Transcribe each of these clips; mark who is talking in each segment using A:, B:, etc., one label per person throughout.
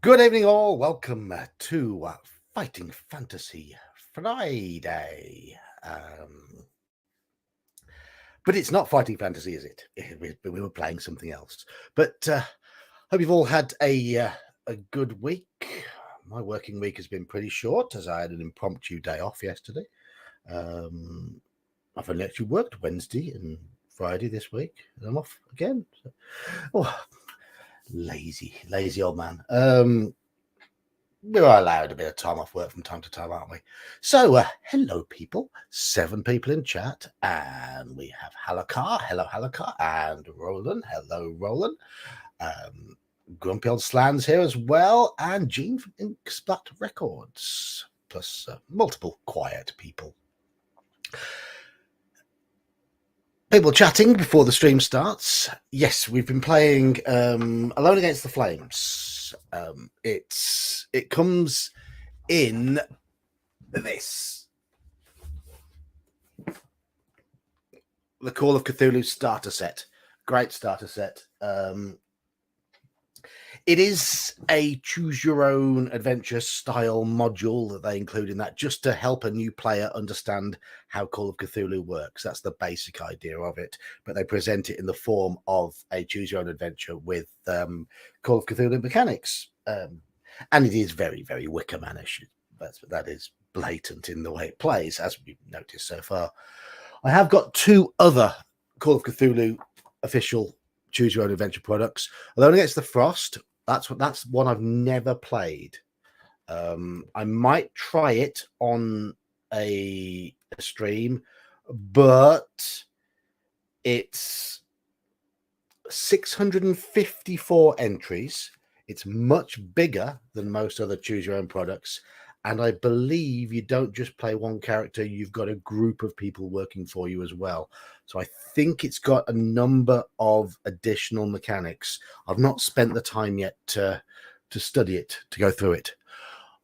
A: Good evening, all. Welcome to Fighting Fantasy Friday. But it's not Fighting Fantasy, is it? We were playing something else. But hope you've all had a good week. My working week has been pretty short, as I had an impromptu day off yesterday. I've only actually worked Wednesday and Friday this week, and I'm off again. Oh, lazy old man. We're allowed a bit of time off work from time to time, aren't we? So, hello, people. 7 people in chat, and we have Halakar. Hello, Halakar, and Roland. Hello, Roland. Grumpy Old Slan's here as well, and Gene from Inksplat Records, plus multiple quiet people. People chatting before the stream starts. Yes, we've been playing Alone Against the Flames. It comes in this, the Call of Cthulhu starter set. Great starter set. It is a choose your own adventure style module that they include in that, just to help a new player understand how Call of Cthulhu works. That's the basic idea of it, but they present it in the form of a choose your own adventure with Call of Cthulhu mechanics. And it is very, very Wickermanish. That is blatant in the way it plays, as we've noticed so far. I have got 2 other Call of Cthulhu official choose your own adventure products. Alone Against the Frost, that's one I've never played. I might try it on a stream, but it's 654 entries. It's much bigger than most other choose your own products. And I believe you don't just play one character, you've got a group of people working for you as well. So I think it's got a number of additional mechanics. I've not spent the time yet to study it, to go through it.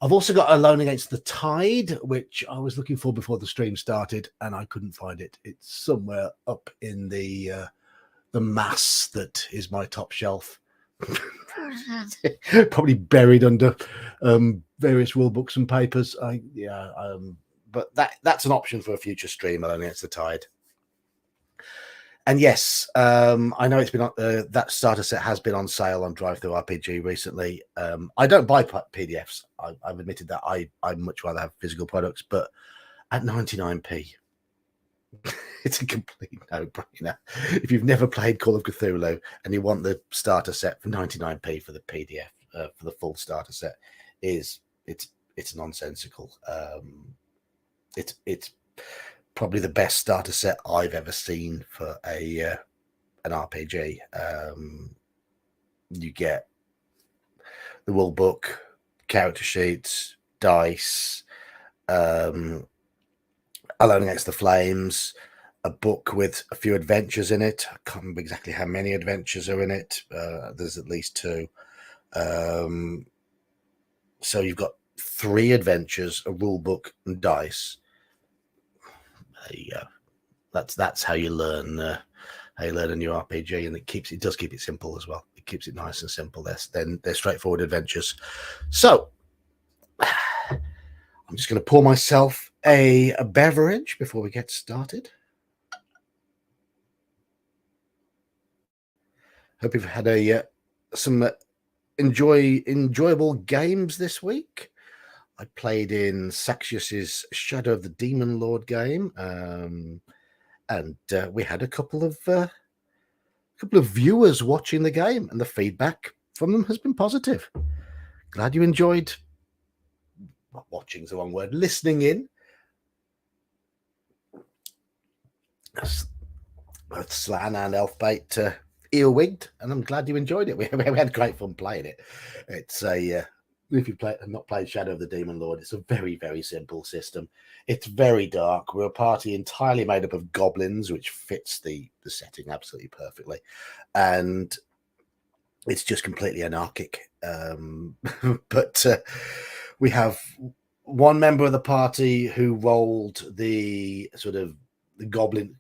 A: I've also got Alone Against the Tide, which I was looking for before the stream started, and I couldn't find it. It's somewhere up in the mass that is my top shelf. Probably buried under various rule books and papers. But that's an option for a future stream. Alone Against the Tide. And yes, I know it's been that starter set has been on sale on DriveThruRPG recently. I don't buy PDFs. I've admitted that I'd much rather have physical products, but at 99p, it's a complete no-brainer. If you've never played Call of Cthulhu and you want the starter set for 99p for the PDF, for the full starter set, it's nonsensical. It's probably the best starter set I've ever seen for an RPG. You get the rule book, character sheets, dice, Alone Against the Flames, a book with a few adventures in it. I can't remember exactly how many adventures are in it. There's at least 2. So you've got 3 adventures, a rule book, and dice. There you go. That's how you learn. How you learn a new RPG, and it does keep it simple as well. It keeps it nice and simple. They're straightforward adventures. So I'm just going to pour myself a beverage before we get started. Hope you've had some enjoyable games this week. I played in Saxius's Shadow of the Demon Lord game, and we had a couple of viewers watching the game, and the feedback from them has been positive. Glad you enjoyed. Watching's the wrong word. Listening in. Both Slan and Elfbait earwigged, and I'm glad you enjoyed it. We had great fun playing it. It's if you have not played Shadow of the Demon Lord, it's a very, very simple system. It's very dark. We're a party entirely made up of goblins, which fits the setting absolutely perfectly, and it's just completely anarchic. But we have one member of the party who rolled the sort of the goblins.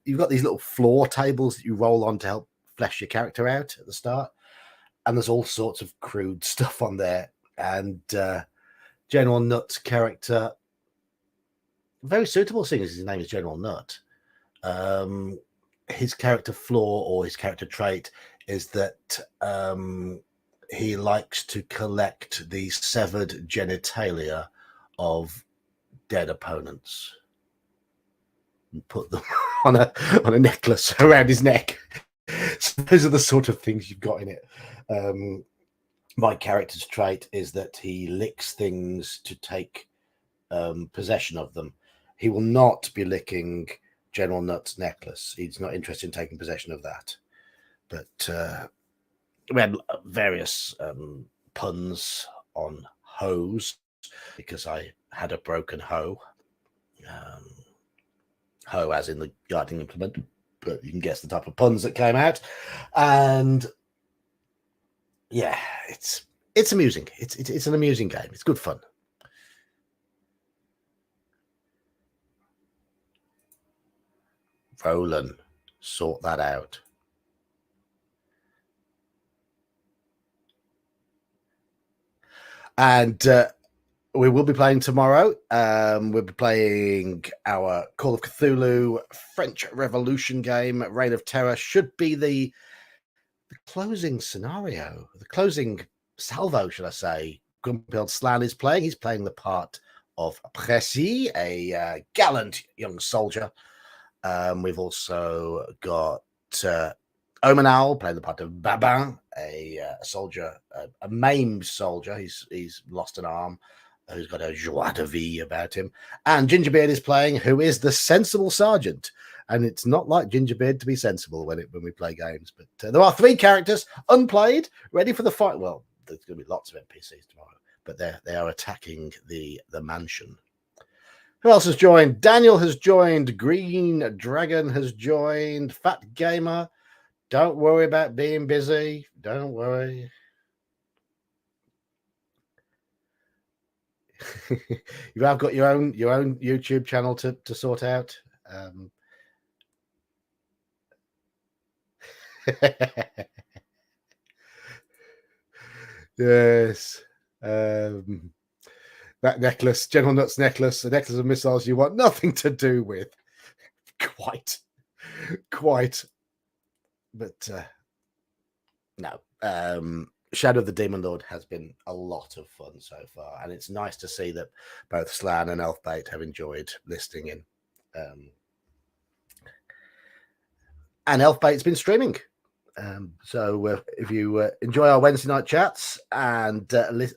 A: You've got these little floor tables that you roll on to help flesh your character out at the start. and there's all sorts of crude stuff on there. And General Nut's character, very suitable, seeing as his name is General Nut. His character flaw or his character trait is that he likes to collect the severed genitalia of dead opponents and put them on a necklace around his neck. So those are the sort of things you've got in it. My character's trait is that he licks things to take possession of them. He will not be licking General Nut's necklace. He's not interested in taking possession of that. But we had various puns on hose because I had a broken hoe. Hoe as in the gardening implement, but you can guess the type of puns that came out. And yeah, it's amusing. It's an amusing game. It's good fun. Roland, sort that out. And we will be playing tomorrow. We'll be playing our Call of Cthulhu French Revolution game. Reign of Terror should be the closing scenario, the closing salvo, should I say. Grumpy Old Slan is playing. He's playing the part of Précis, a gallant young soldier. We've also got Omen Owl playing the part of Babin, a soldier, a maimed soldier. He's lost an arm, who's got a joie de vie about him. And Gingerbeard is playing, who is the sensible sergeant. And it's not like Gingerbeard to be sensible when we play games. But there are 3 characters unplayed, ready for the fight. Well, there's going to be lots of NPCs tomorrow, but they are attacking the mansion. Who else has joined? Daniel has joined. Green Dragon has joined. Fat Gamer. Don't worry about being busy. Don't worry. You have got your own YouTube channel to sort out. Yes. That necklace, General Nut's necklace, a necklace of missiles you want nothing to do with. Quite. But no. Shadow of the Demon Lord has been a lot of fun so far, and it's nice to see that both Slan and Elfbait have enjoyed listening in. And Elfbait's been streaming. So if you enjoy our Wednesday night chats and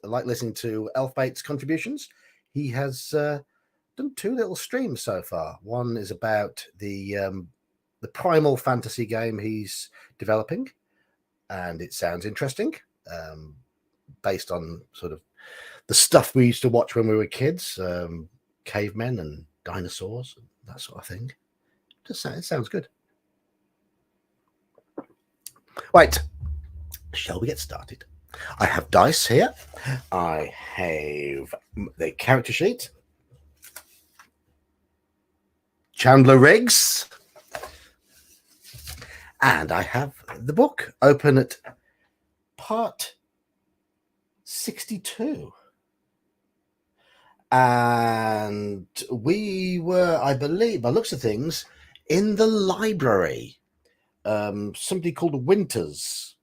A: like listening to Elfbait's contributions, he has done 2 little streams so far. One is about the primal fantasy game he's developing, and it sounds interesting, based on sort of the stuff we used to watch when we were kids, cavemen and dinosaurs and that sort of thing. It sounds good. Right, shall we get started? I have dice here. I have the character sheet. Chandler Riggs. And I have the book open at part 62. And we were, I believe, by looks of things, in the library. Somebody called Winters.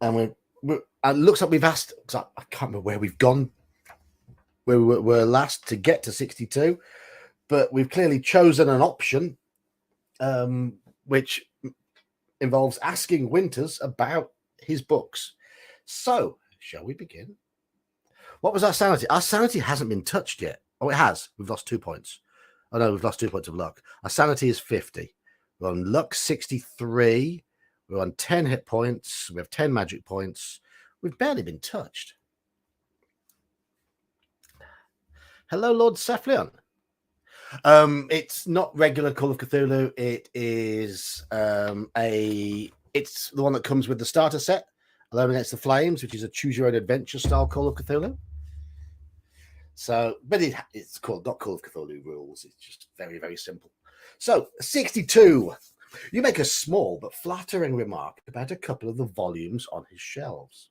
A: And it looks like we've asked, I can't remember where we've gone, where we were last to get to 62, but we've clearly chosen an option which involves asking Winters about his books. So, shall we begin? What was our sanity? Our sanity hasn't been touched yet. Oh, it has. We've lost 2 points. Oh, no, we've lost 2 points of luck. Our sanity is 50. We're on luck 63. We're on 10 hit points. We have 10 magic points. We've barely been touched. Hello, Lord Saflion. It's not regular Call of Cthulhu. It is it's the one that comes with the starter set, Alone Against the Flames, which is a choose your own adventure style Call of Cthulhu. So, but it's called not Call of Cthulhu rules. It's just very, very simple. So, 62 You make a small but flattering remark about a couple of the volumes on his shelves.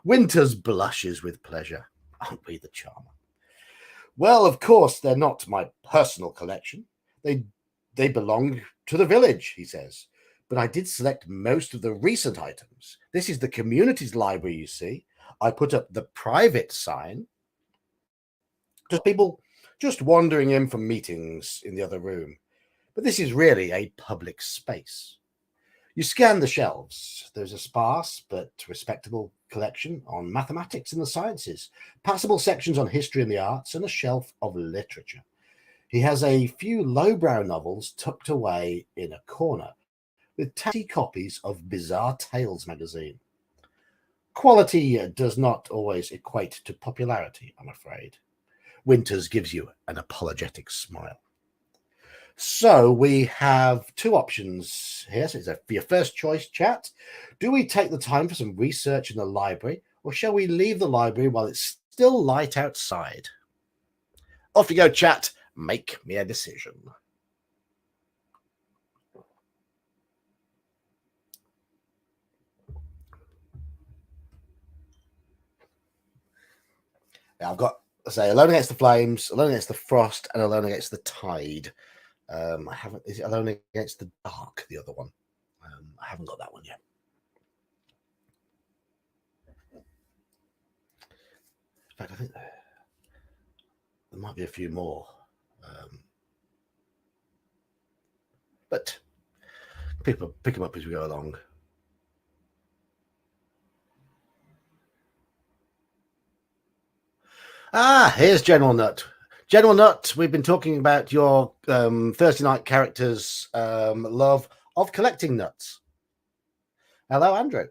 A: Winters blushes with pleasure. Aren't we the charmer? Well, of course, they're not my personal collection. They they belong to the village, he says. But I did select most of the recent items. This is the community's library, you see. I put up the private sign. Just people just wandering in from meetings in the other room. But this is really a public space. You scan the shelves. There's a sparse but respectable collection on mathematics and the sciences, passable sections on history and the arts, and a shelf of literature. He has a few lowbrow novels tucked away in a corner, with tatty copies of Bizarre Tales magazine. Quality does not always equate to popularity, I'm afraid. Winters gives you an apologetic smile. So we have two options here. So it's for your first choice, chat. Do we take the time for some research in the library, or shall we leave the library while it's still light outside? Off you go, chat. Make me a decision. Now I've got, say, Alone Against the Flames, Alone Against the Frost, and Alone Against the Tide. I haven't. Is it Alone Against the Dark? The other one. I haven't got that one yet. In fact, I think there might be a few more. But pick them up as we go along. Here's General Nut. General Nut, we've been talking about your Thursday night characters' love of collecting nuts. Hello, Andrew.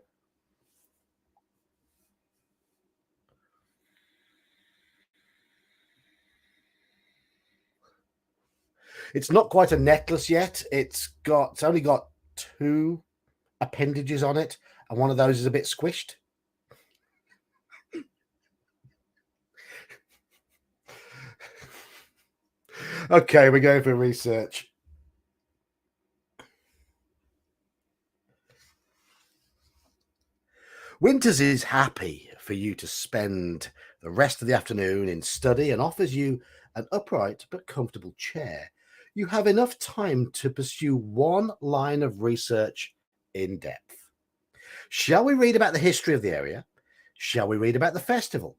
A: It's not quite a necklace yet. It's only got two appendages on it, and one of those is a bit squished. Okay, we're going for research. Winters is happy for you to spend the rest of the afternoon in study and offers you an upright but comfortable chair. You have enough time to pursue one line of research in depth. Shall we read about the history of the area? Shall we read about the festival?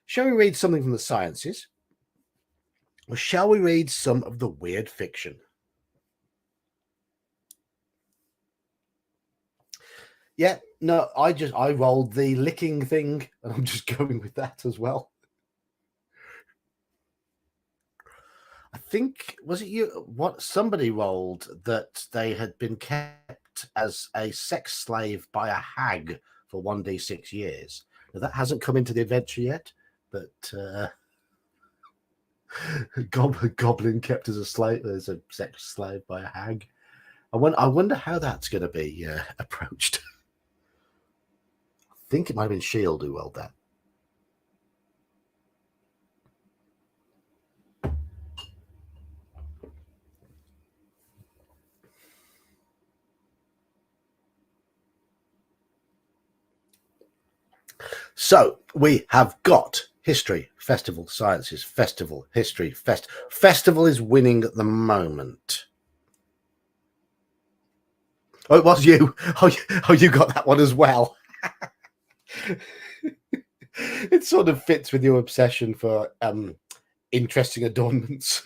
A: Shall we read something from the sciences? Or shall we read some of the weird fiction? Yeah, no, I rolled the licking thing and I'm just going with that as well. I think, was it you? What somebody rolled that they had been kept as a sex slave by a hag for 1d6 years. Now, that hasn't come into the adventure yet, but goblin kept as a slave, as a sex slave by a hag. I wonder how that's going to be approached. I think it might have been Shield who rolled that. So we have got history, festival, sciences, festival, history, festival is winning at the moment. Oh, it was you. Oh, you got that one as well. It sort of fits with your obsession for interesting adornments.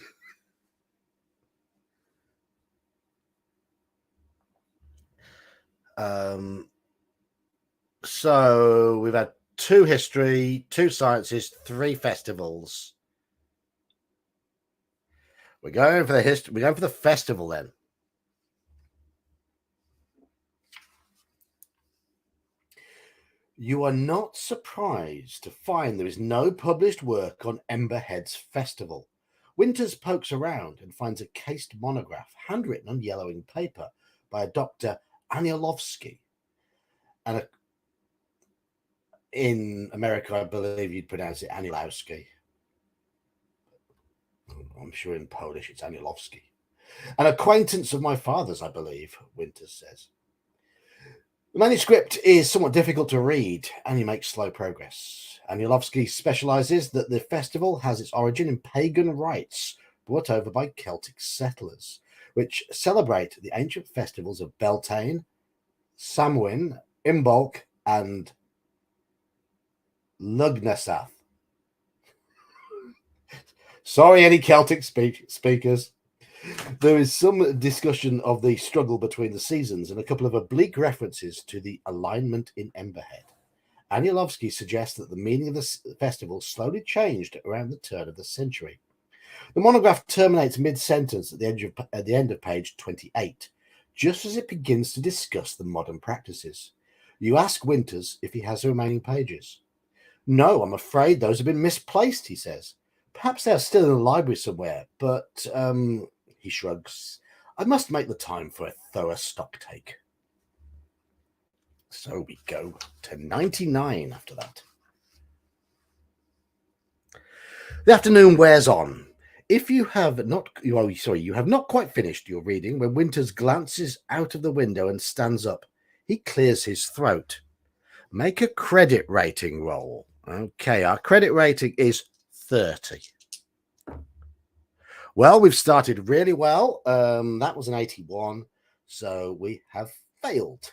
A: So we've had 2 history, 2 sciences, 3 festivals. We're going for the history. We're going for the festival then. You are not surprised to find there is no published work on Emberhead's festival. Winters pokes around and finds a cased monograph handwritten on yellowing paper by a Dr. Anielowski. And in America, I believe you'd pronounce it Anielowski. I'm sure in Polish it's Anielowski. An acquaintance of my father's, I believe, Winters says. The manuscript is somewhat difficult to read, and he makes slow progress. Anilovsky specializes that the festival has its origin in pagan rites brought over by Celtic settlers, which celebrate the ancient festivals of Beltane, Samhain, Imbolc, and Lugnasath. Sorry, any Celtic speakers. There is some discussion of the struggle between the seasons and a couple of oblique references to the alignment in Emberhead. Anilovsky suggests that the meaning of the festival slowly changed around the turn of the century. The monograph terminates mid-sentence at the end of page 28, just as it begins to discuss the modern practices. You ask Winters if he has the remaining pages. No, I'm afraid those have been misplaced, he says. Perhaps they're still in the library somewhere, but he shrugs. I must make the time for a thorough stocktake. So we go to 99 after that. The afternoon wears on. If you have not, you have not quite finished your reading when Winters glances out of the window and stands up. He clears his throat. Make a credit rating roll. Okay, our credit rating is 30. Well, we've started really well. That was an 81, so we have failed.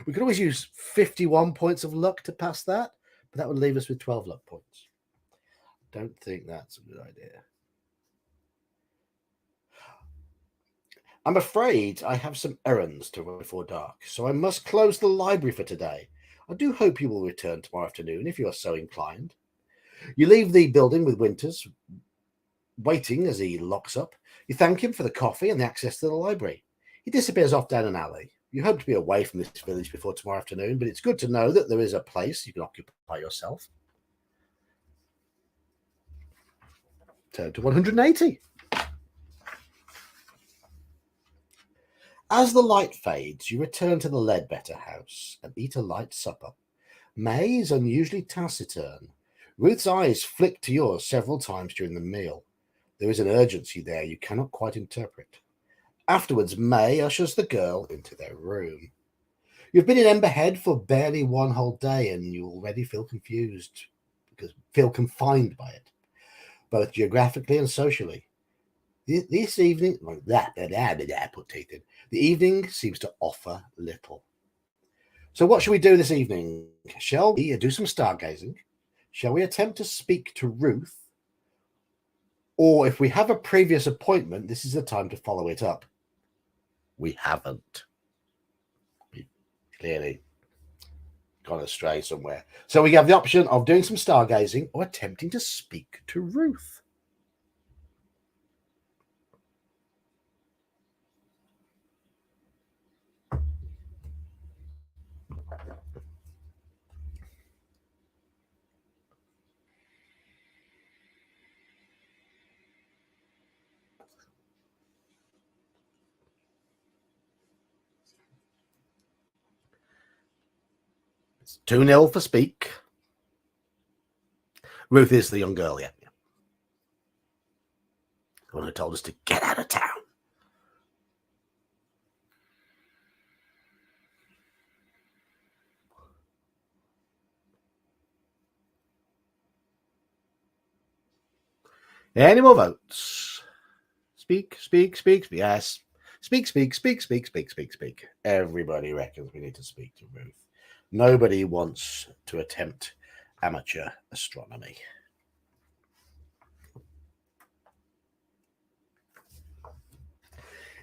A: We could always use 51 points of luck to pass that, but that would leave us with 12 luck points. Don't think that's a good idea. I'm afraid I have some errands to run before dark, so I must close the library for today. I do hope you will return tomorrow afternoon if you are so inclined. You leave the building with Winters waiting as he locks up. You thank him for the coffee and the access to the library. He disappears off down an alley. You hope to be away from this village before tomorrow afternoon, but it's good to know that there is a place you can occupy yourself. Turn to 180. As the light fades, you return to the Ledbetter house and eat a light supper. May is unusually taciturn. Ruth's eyes flick to yours several times during the meal. There is an urgency there you cannot quite interpret. Afterwards, May ushers the girl into their room. You've been in Emberhead for barely one whole day, and you already feel confused, confined by it, both geographically and socially. This evening, the evening seems to offer little. So what shall we do this evening? Shall we do some stargazing? Shall we attempt to speak to Ruth? Or if we have a previous appointment, this is the time to follow it up. We haven't. We've clearly gone astray somewhere. So we have the option of doing some stargazing or attempting to speak to Ruth. It's 2-0 for speak. Ruth is the young girl, yeah. The one who told us to get out of town. Any more votes? Speak. Yes. Speak. Everybody reckons we need to speak to Ruth. Nobody wants to attempt amateur astronomy.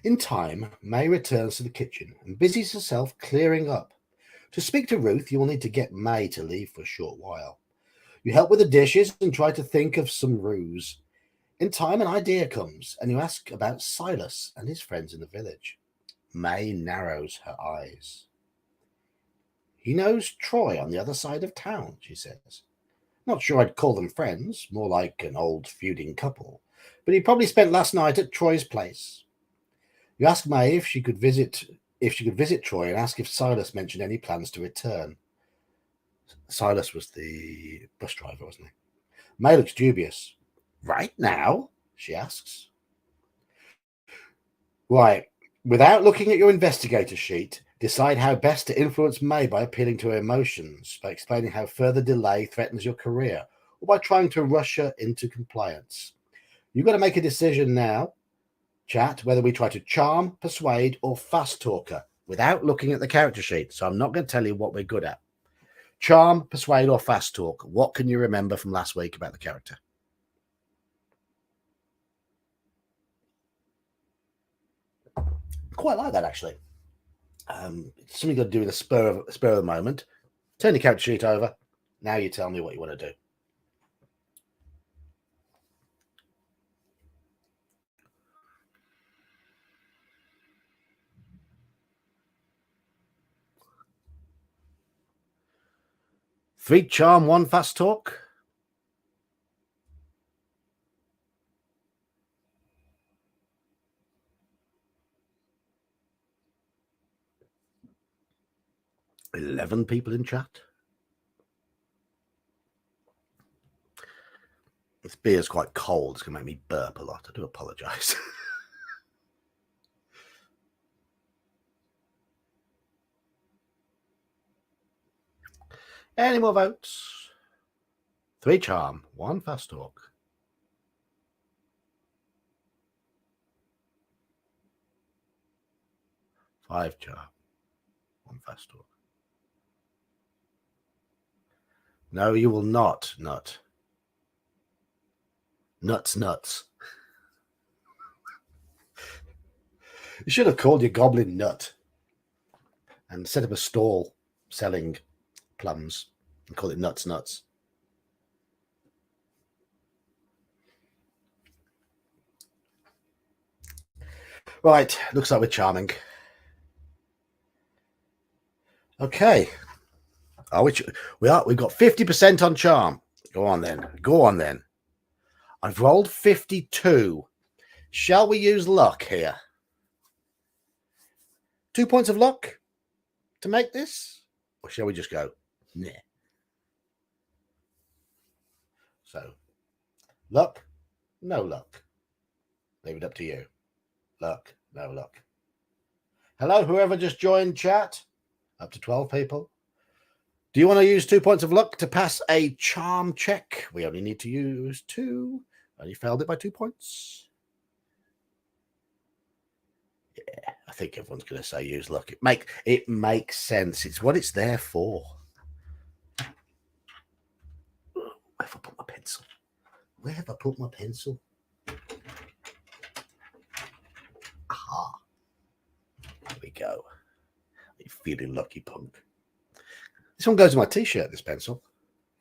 A: In time, May returns to the kitchen and busies herself clearing up. To speak to Ruth, you will need to get May to leave for a short while. You help with the dishes and try to think of some ruse. In time, an idea comes, and you ask about Silas and his friends in the village. May narrows her eyes. He knows Troy on the other side of town, she says. Not sure I'd call them friends, more like an old feuding couple, but he probably spent last night at Troy's place. You ask May if she could visit Troy and ask if Silas mentioned any plans to return. Silas was the bus driver, wasn't he? May looks dubious. Right now? She asks. Right. Without looking at your investigator sheet, decide how best to influence May by appealing to her emotions, by explaining how further delay threatens your career, or by trying to rush her into compliance. You've got to make a decision now, chat, whether we try to charm, persuade, or fast talk her without looking at the character sheet. So I'm not going to tell you what we're good at. Charm, persuade, or fast talk. What can you remember from last week about the character? Quite like that, actually. Something got to do with a spur of the moment. Turn your character sheet over. Now you tell me what you want to do. Three charm, one fast talk. $11 people in chat. This beer's quite cold. It's going to make me burp a lot. I do apologise. Any more votes? Three charm, one fast talk. Five charm, one fast talk. No, you will not, nut. Nuts. You should have called your goblin Nut and set up a stall selling plums and call it Nuts. Right, looks like we're charming. Okay. We are. We've got 50% on charm. Go on then. I've rolled 52. Shall we use luck here? 2 points of luck to make this? Or shall we just go, nah? So, luck, no luck. Leave it up to you. Luck, no luck. Hello, whoever just joined chat. Up to 12 people. Do you want to use 2 points of luck to pass a charm check? We only need to use 2. Only failed it by 2 points. Yeah, I think everyone's going to say use luck. It makes sense. It's what it's there for. Where have I put my pencil? Aha. There we go. You feeling lucky, punk. This one goes to my t-shirt, this pencil.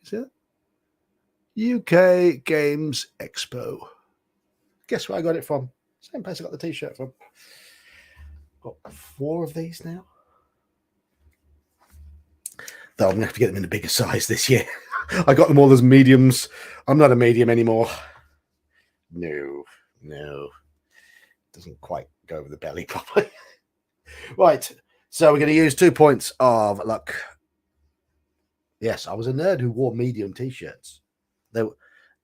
A: See it? UK Games Expo. Guess where I got it from? Same place I got the t-shirt from. Got 4 of these now. Though I'm going to have to get them in a bigger size this year. I got them all as mediums. I'm not a medium anymore. No. Doesn't quite go over the belly properly. Right. So we're going to use 2 points of luck. Yes, I was a nerd who wore medium t-shirts. The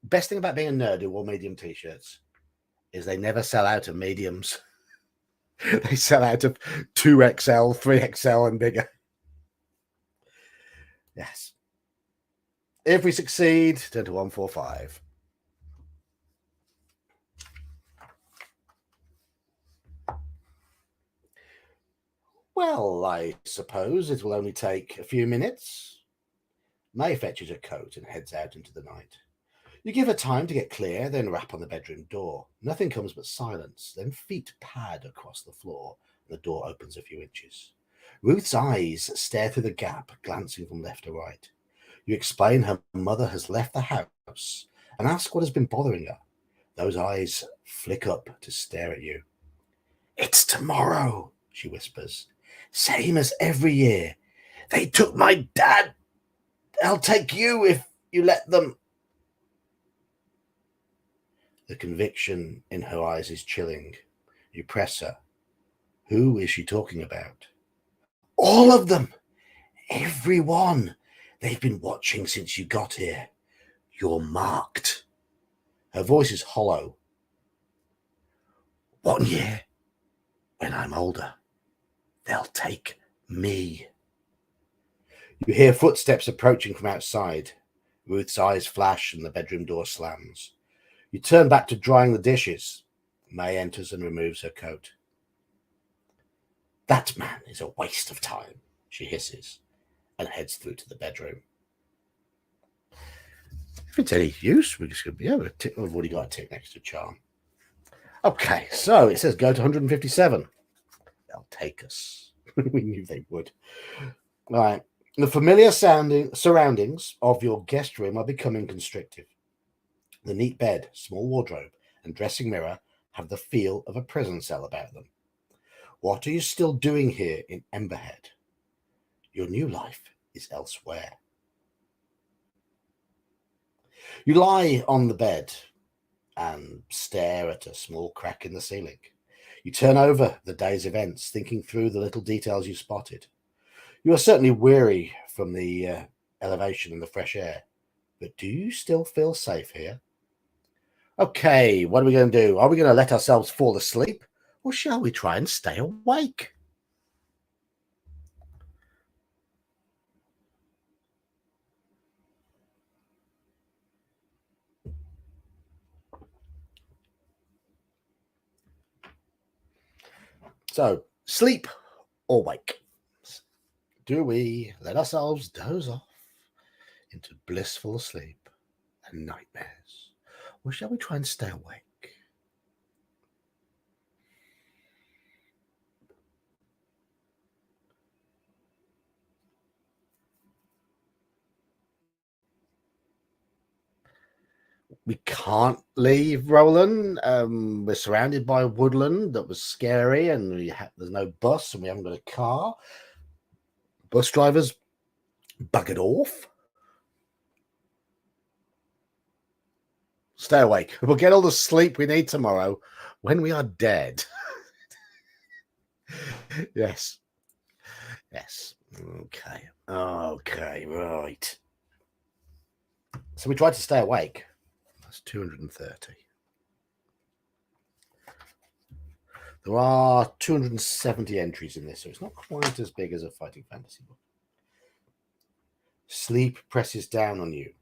A: best thing about being a nerd who wore medium t-shirts is they never sell out of mediums. They sell out of 2XL, 3XL, and bigger. Yes. If we succeed, turn to 145. Well, I suppose it will only take a few minutes. May fetches a coat and heads out into the night. You give her time to get clear, then rap on the bedroom door. Nothing comes but silence. Then feet pad across the floor, and the door opens a few inches. Ruth's eyes stare through the gap, glancing from left to right. You explain her mother has left the house and ask what has been bothering her. Those eyes flick up to stare at you. It's tomorrow, she whispers. Same as every year. They took my dad. They'll take you if you let them. The conviction in her eyes is chilling. You press her. Who is she talking about? All of them. Everyone. They've been watching since you got here. You're marked. Her voice is hollow. 1 year. When I'm older, they'll take me. You hear footsteps approaching from outside. Ruth's eyes flash and the bedroom door slams. You turn back to drying the dishes. May enters and removes her coat. That man is a waste of time, she hisses, and heads through to the bedroom. If it's any use, we're just going to be able to tick. We've already got a tick next to charm. Okay, so it says go to 157. They'll take us. We knew they would. All right. The familiar surroundings of your guest room are becoming constrictive. The neat bed, small wardrobe, and dressing mirror have the feel of a prison cell about them. What are you still doing here in Emberhead? Your new life is elsewhere. You lie on the bed and stare at a small crack in the ceiling. You turn over the day's events, thinking through the little details you spotted. You are certainly weary from the elevation and the fresh air, but do you still feel safe here? Okay, what are we going to do? Are we going to let ourselves fall asleep, or shall we try and stay awake? So, sleep or wake? Do we let ourselves doze off into blissful sleep and nightmares, or shall we try and stay awake? We can't leave, Roland. We're surrounded by woodland that was scary, and there's no bus, and we haven't got a car. Bus drivers buggered off. Stay awake. We'll get all the sleep we need tomorrow when we are dead. Yes. Yes. Okay. Okay. Right. So we tried to stay awake. That's 230. There are 270 entries in this, so it's not quite as big as a fighting fantasy book. Sleep presses down on you.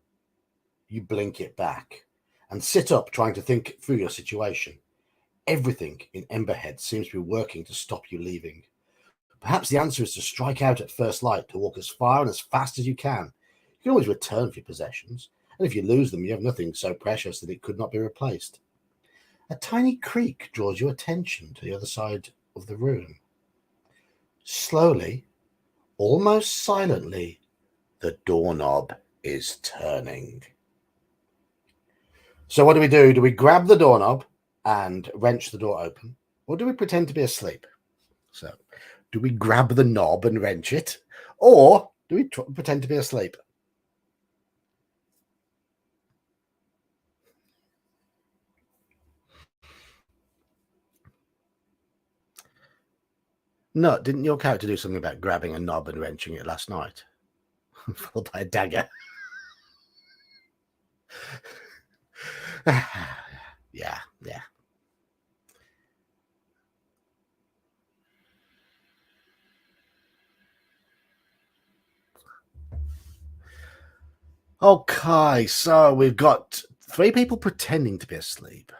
A: You blink it back and sit up, trying to think through your situation. Everything in Emberhead seems to be working to stop you leaving. Perhaps the answer is to strike out at first light, to walk as far and as fast as you can. You can always return for your possessions, and if you lose them, you have nothing so precious that it could not be replaced. A tiny creak draws your attention to the other side of the room. Slowly, almost silently, the doorknob is turning. So what do we do? Do we grab the doorknob and wrench the door open, or do we pretend to be asleep? So, do we grab the knob and wrench it, or do we pretend to be asleep? No, didn't your character do something about grabbing a knob and wrenching it last night? Followed by a dagger. Yeah. Okay, so we've got 3 people pretending to be asleep,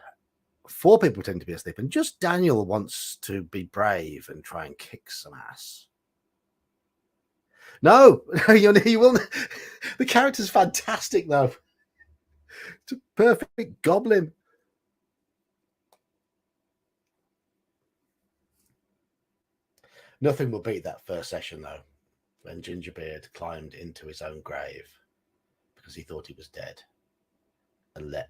A: 4 people pretending to be asleep, and just Daniel wants to be brave and try and kick some ass. No, you will. The character's fantastic, though. It's a perfect goblin. Nothing will beat that first session, though, when Gingerbeard climbed into his own grave because he thought he was dead and let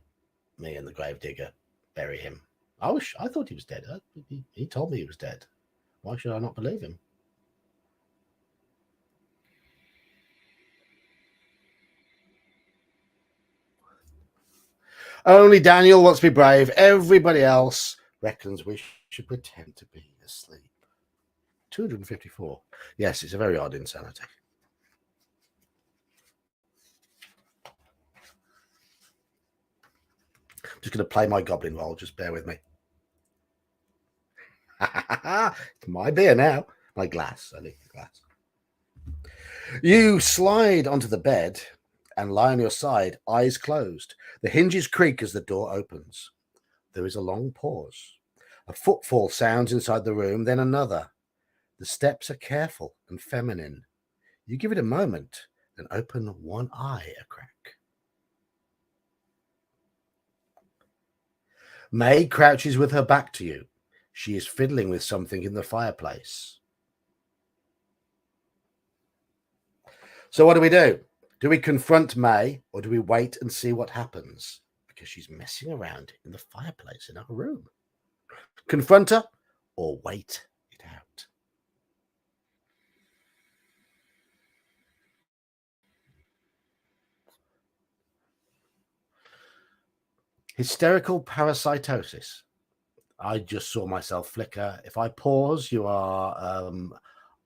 A: me and the gravedigger bury him. I thought he was dead. He told me he was dead. Why should I not believe him? Only Daniel wants to be brave. Everybody else reckons we should pretend to be asleep. 254. Yes, it's a very odd insanity. Just going to play my goblin role. Just bear with me. It's my beer now. My glass. I need the glass. You slide onto the bed and lie on your side, eyes closed. The hinges creak as the door opens. There is a long pause. A footfall sounds inside the room, then another. The steps are careful and feminine. You give it a moment, then open one eye a crack. May crouches with her back to you. She is fiddling with something in the fireplace. So what do we do? Do we confront May or do we wait and see what happens? Because she's messing around in the fireplace in our room. Confront her or wait it out? Hysterical parasitosis. I just saw myself flicker. If I pause, you are.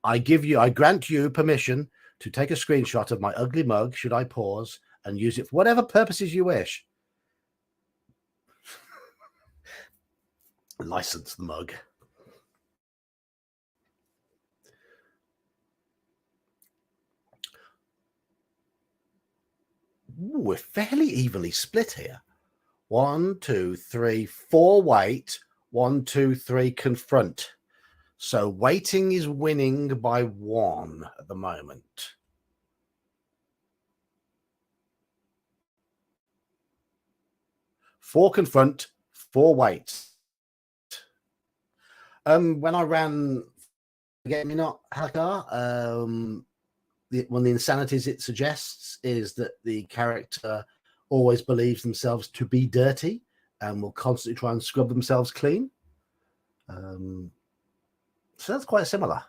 A: I grant you permission to take a screenshot of my ugly mug. Should I pause and use it for whatever purposes you wish? License the mug. Ooh, we're fairly evenly split here. 1, 2, 3, 4 wait. 1, 2, 3 confront. So waiting is winning by 1 at the moment. 4 confront, 4 wait. When I ran Get Me Not Halakar, one of the insanities it suggests is that the character always believes themselves to be dirty and will constantly try and scrub themselves clean. So that's quite similar.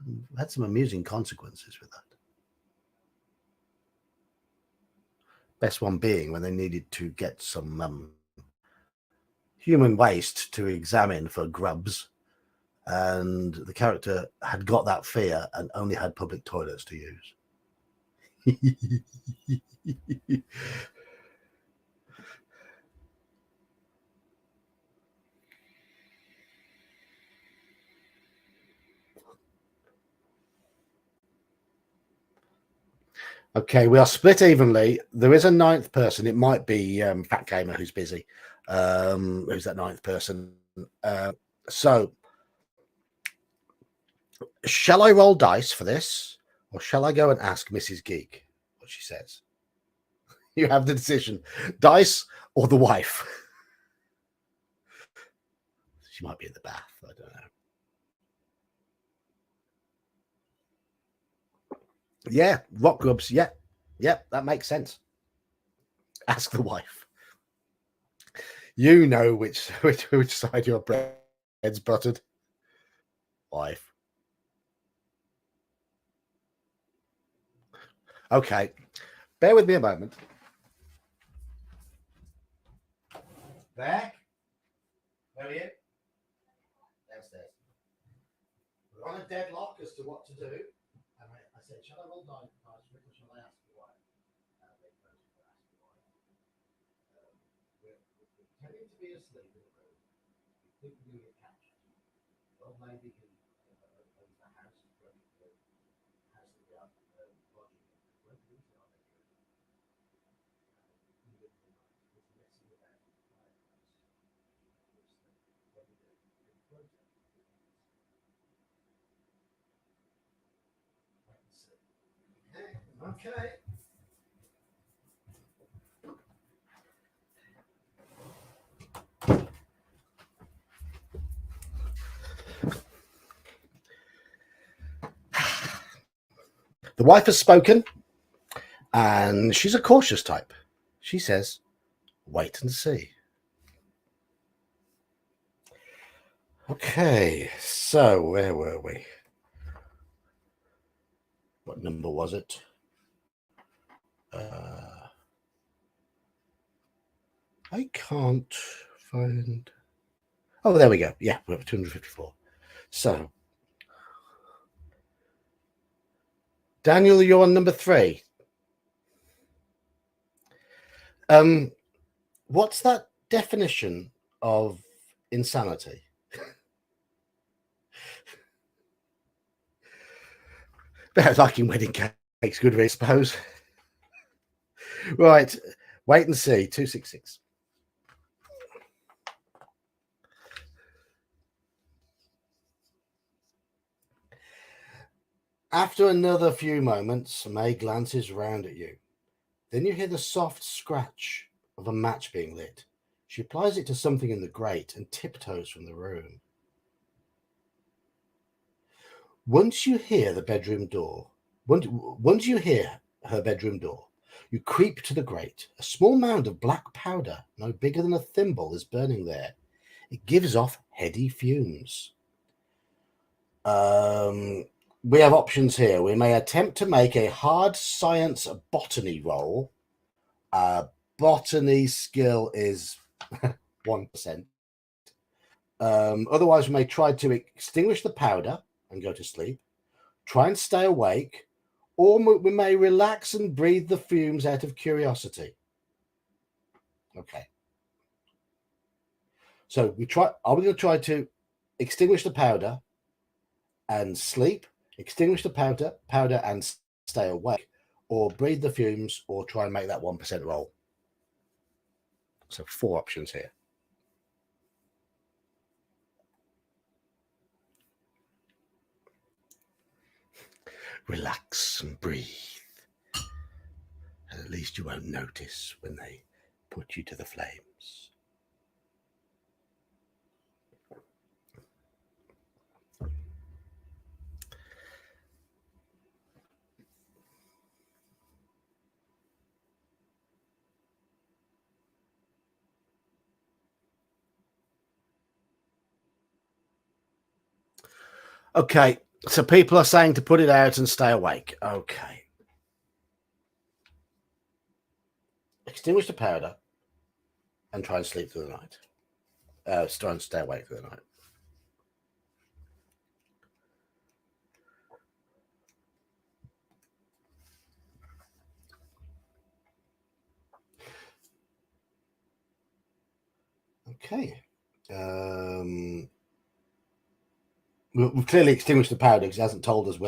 A: I've had some amusing consequences with that. Best one being when they needed to get some human waste to examine for grubs, and the character had got that fear and only had public toilets to use. Okay, we are split evenly. There is a 9th person. It might be Fat Gamer who's busy. Who's that 9th person? So, shall I roll dice for this, or shall I go and ask Mrs. Geek what she says? You have the decision: dice or the wife. She might be in the bath. I don't know. Yeah, rock grubs. Yeah, that makes sense. Ask the wife. You know which side your bread's buttered. Wife. Okay, bear with me a moment. Back. Where are you? Downstairs. We're on a deadlock as to what to do. And I said, shall I roll dice or shall I ask the wife? We're pretending to be asleep in the room. We think we're going to get captured. The old lady who owns the house is running the house that we are lodging in. Went into our bedroom. In the middle of the night, was messing about in the fireplace. What we do? We float it. Okay. The wife has spoken, and she's a cautious type. She says, wait and see. Okay, so where were we? What number was it? I can't find. Oh, there we go. Yeah, we're at 254. So, Daniel, you're on number 3. What's that definition of insanity. Better liking wedding cakes, good, I suppose. Right, wait and see. 266. After another few moments, May glances round at you. Then you hear the soft scratch of a match being lit. She applies it to something in the grate and tiptoes from the room. Once you hear the bedroom door, once you hear her bedroom door, you creep to the grate. A small mound of black powder, no bigger than a thimble, is burning there. It gives off heady fumes. We have options here. We may attempt to make a hard science botany roll. Botany skill is 1%. Otherwise, we may try to extinguish the powder and go to sleep, try and stay awake, or we may relax and breathe the fumes out of curiosity. Okay. So are we going to try to extinguish the powder and sleep, extinguish the powder and stay awake, or breathe the fumes, or try and make that 1% roll? So 4 options here. Relax and breathe. And at least you won't notice when they put you to the flames. Okay, so people are saying to put it out and stay awake. Okay. Extinguish the powder and try and sleep through the night. Try and stay awake through the night. Okay. We've clearly extinguished the powder because it hasn't told us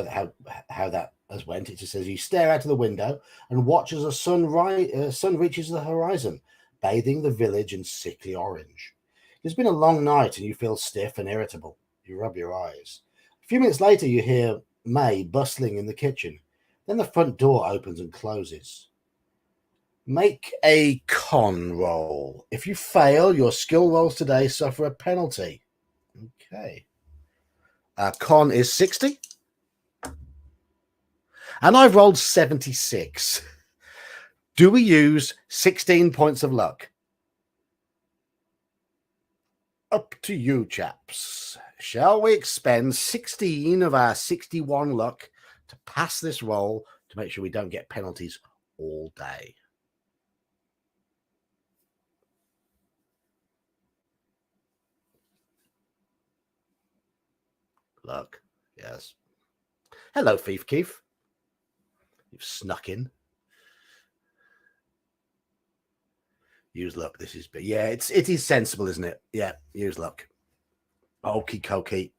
A: how that has went. It just says you stare out of the window and watch as the sun reaches the horizon, bathing the village in sickly orange. It's been a long night and you feel stiff and irritable. You rub your eyes. A few minutes later, you hear May bustling in the kitchen. Then the front door opens and closes. Make a con roll. If you fail, your skill rolls today suffer a penalty. Okay. Con is 60. And I've rolled 76. Do we use 16 points of luck? Up to you, chaps. Shall we expend 16 of our 61 luck to pass this roll to make sure we don't get penalties all day? Luck, yes. Hello, Thief Keith. You've snuck in. Use luck. This is, yeah, it is sensible, isn't it? Yeah, use luck. Okie dokie.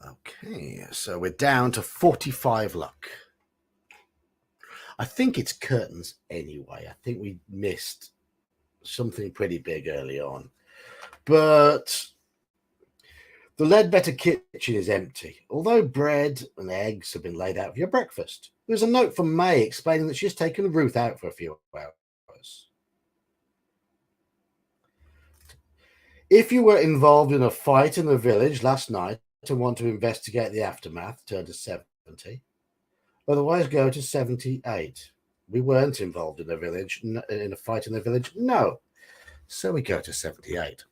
A: Okay, so we're down to 45 luck. I think it's curtains anyway. I think we missed something pretty big early on. But the Ledbetter kitchen is empty, although bread and eggs have been laid out for your breakfast. There's a note from May explaining that she's taken Ruth out for a few hours. If you were involved in a fight in the village last night and want to investigate the aftermath, turn to 70. Otherwise, go to 78. We weren't involved in a fight in the village. No. So we go to 78.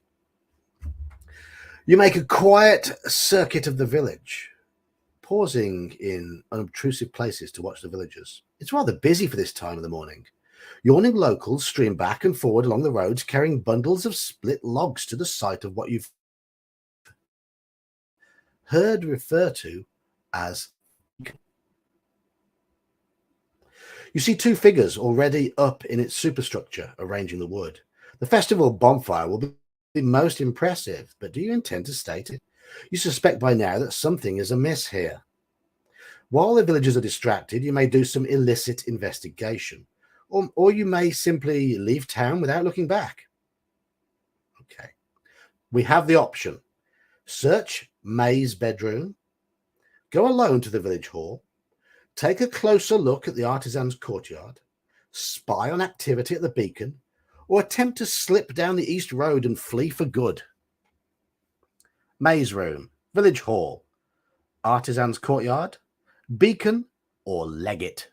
A: You make a quiet circuit of the village, pausing in unobtrusive places to watch the villagers. It's rather busy for this time of the morning. Yawning locals stream back and forward along the roads, carrying bundles of split logs to the site of what you've heard referred to as. You see 2 figures already up in its superstructure, arranging the wood. The festival bonfire will be most impressive, but do you intend to state it? You suspect by now that something is amiss here. While the villagers are distracted, you may do some illicit investigation, or you may simply leave town without looking back. Okay. We have the option. Search May's bedroom, go alone to the village hall, take a closer look at the artisan's courtyard, spy on activity at the beacon, or attempt to slip down the east road and flee for good. May's room, village hall, artisan's courtyard, beacon, or leg it.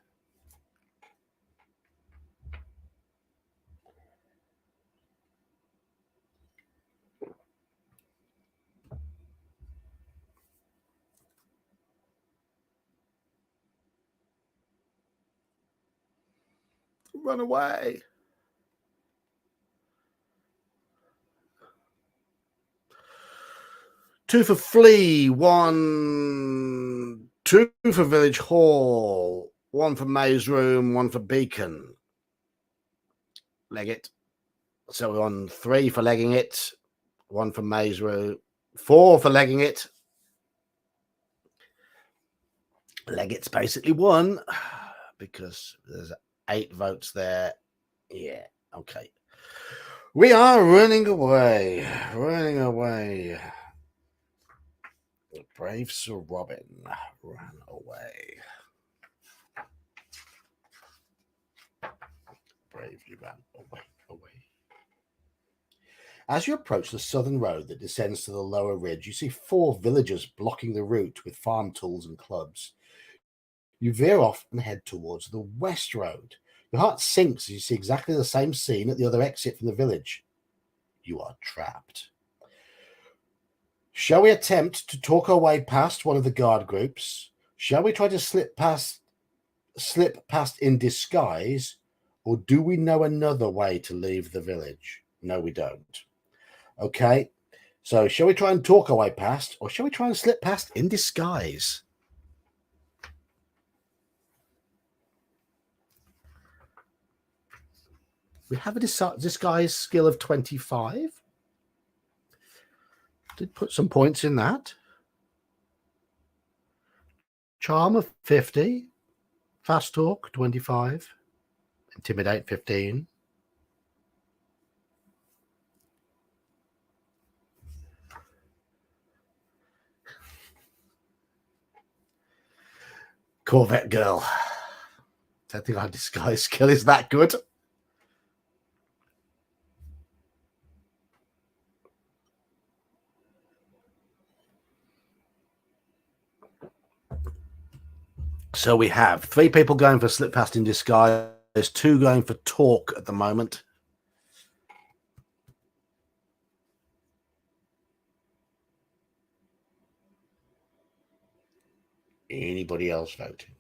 A: Run away. Two for flee, two for village hall, one for May's room, one for beacon. Leg it. So we're on 3 for legging it, 1 for May's room, 4 for legging it. Leg it's basically won because there's 8 votes there. Yeah, okay. We are running away. Brave Sir Robin ran away. Bravely ran away. As you approach the southern road that descends to the lower ridge, you see 4 villagers blocking the route with farm tools and clubs. You veer off and head towards the west road. Your heart sinks as you see exactly the same scene at the other exit from the village. You are trapped. Shall we attempt to talk our way past one of the guard groups? Shall we try to slip past in disguise? Or do we know another way to leave the village? No, we don't. Okay, so shall we try and talk our way past, or shall we try and slip past in disguise? We have a disguise skill of 25. Did put some points in that. Charm of 50. Fast talk, 25. Intimidate, 15. Corvette girl. I don't think our disguise skill is that good. So we have 3 people going for slip past in disguise. There's 2 going for talk at the moment. Anybody else voting?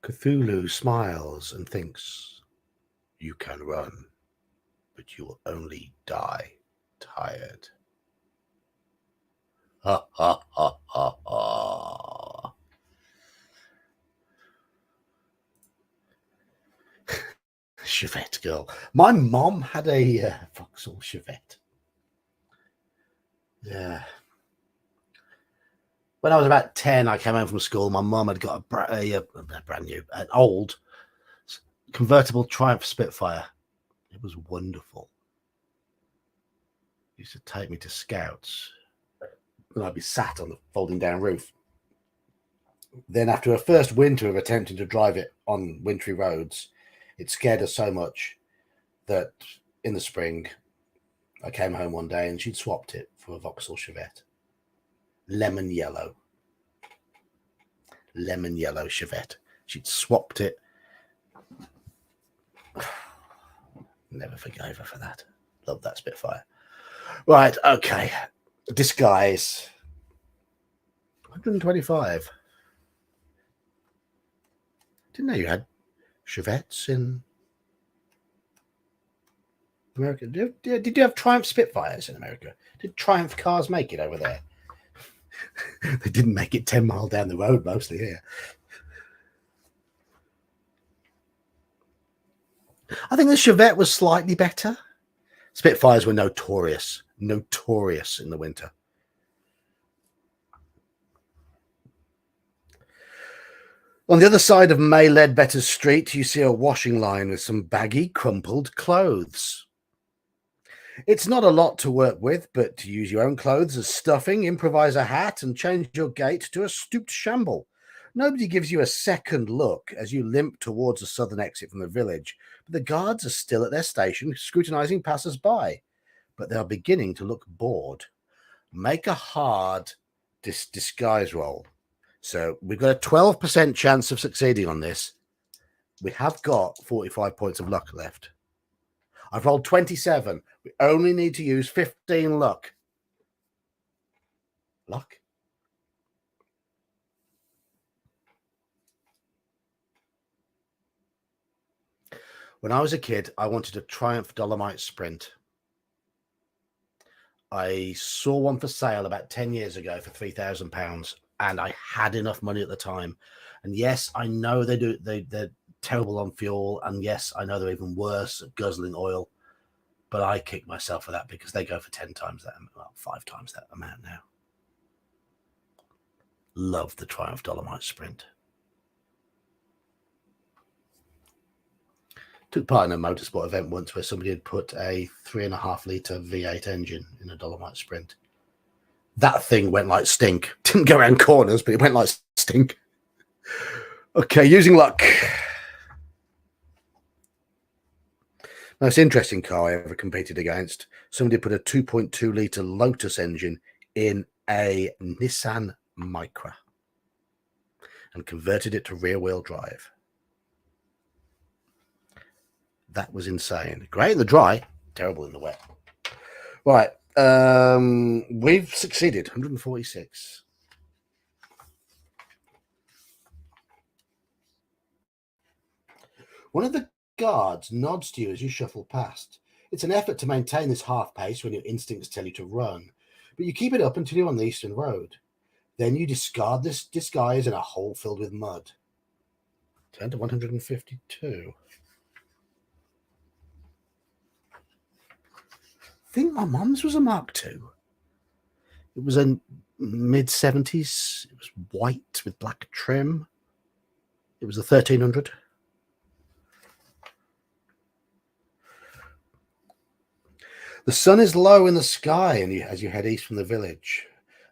A: Cthulhu smiles and thinks, you can run, but you will only die tired. Ha ha ha ha ha. Chevette girl. My mom had a Vauxhall Chevette. Yeah. When I was about 10, I came home from school. My mum had got a brand new, an old convertible Triumph Spitfire. It was wonderful. Used to take me to scouts, and I'd be sat on the folding down roof. Then, after a first winter of attempting to drive it on wintry roads, it scared us so much that in the spring, I came home one day and she'd swapped it for a Vauxhall Chevette. Lemon yellow Chevette. She'd swapped it. Never forgave her for that. Love that Spitfire. Right, okay. Disguise. 125. Didn't know you had Chevettes in America. Did you have Triumph Spitfires in America? Did Triumph cars make it over there? They didn't make it 10 miles down the road mostly here. I think the Chevette was slightly better. Spitfires were notorious in the winter. On the other side of May Ledbetter's street, you see a washing line with some baggy, crumpled clothes. It's not a lot to work with, but to use your own clothes as stuffing, improvise a hat, and change your gait to a stooped shamble. Nobody gives you a second look as you limp towards the southern exit from the village, but the guards are still at their station, scrutinizing passers-by. But they are beginning to look bored. Make a hard disguise roll. So we've got a 12% chance of succeeding on this. We have got 45 points of luck left. I've rolled 27. We only need to use 15 luck. Luck? When I was a kid, I wanted a Triumph Dolomite Sprint. I saw one for sale about 10 years ago for £3,000, and I had enough money at the time. And yes, I know they're terrible on fuel, and yes, I know they're even worse at guzzling oil, but I kick myself for that because they go for 10 times that, well, 5 times that amount now. Love the Triumph Dolomite Sprint. Took part in a motorsport event once where somebody had put a 3.5 litre V8 engine in a Dolomite Sprint. That thing went like stink. Didn't go around corners, but it went like stink. Okay, using luck. Most interesting car I ever competed against. Somebody put a 2.2 litre Lotus engine in a Nissan Micra and converted it to rear-wheel drive. That was insane. Great in the dry, terrible in the wet. Right, we've succeeded. 146. One of the guards nods to you as you shuffle past. It's an effort to maintain this half pace when your instincts tell you to run, but you keep it up until you're on the Eastern Road. Then you discard this disguise in a hole filled with mud. Turn to 152. I think my mum's was a Mark II. It was a mid-70s. It was white with black trim. It was a 1300. The sun is low in the sky as you head east from the village,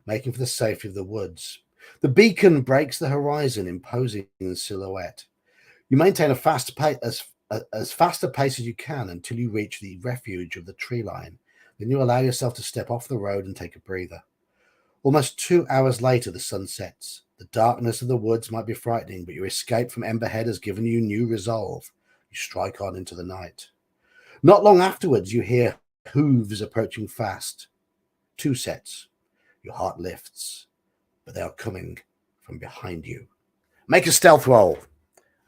A: making for the safety of the woods. The beacon breaks the horizon, imposing in silhouette. You maintain a fast pace, as fast a pace as you can until you reach the refuge of the tree line. Then you allow yourself to step off the road and take a breather. Almost 2 hours later, the sun sets. The darkness of the woods might be frightening, but your escape from Emberhead has given you new resolve. You strike on into the night. Not long afterwards, you hear hooves approaching fast. 2 sets. Your heart lifts, but they are coming from behind you. Make a stealth roll.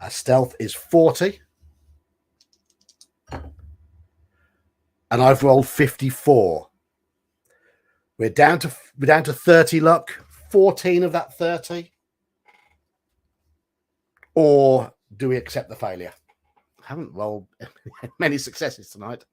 A: Our stealth is 40. And I've rolled 54. We're down to 30 luck. 14 of that 30. Or do we accept the failure? I haven't rolled many successes tonight.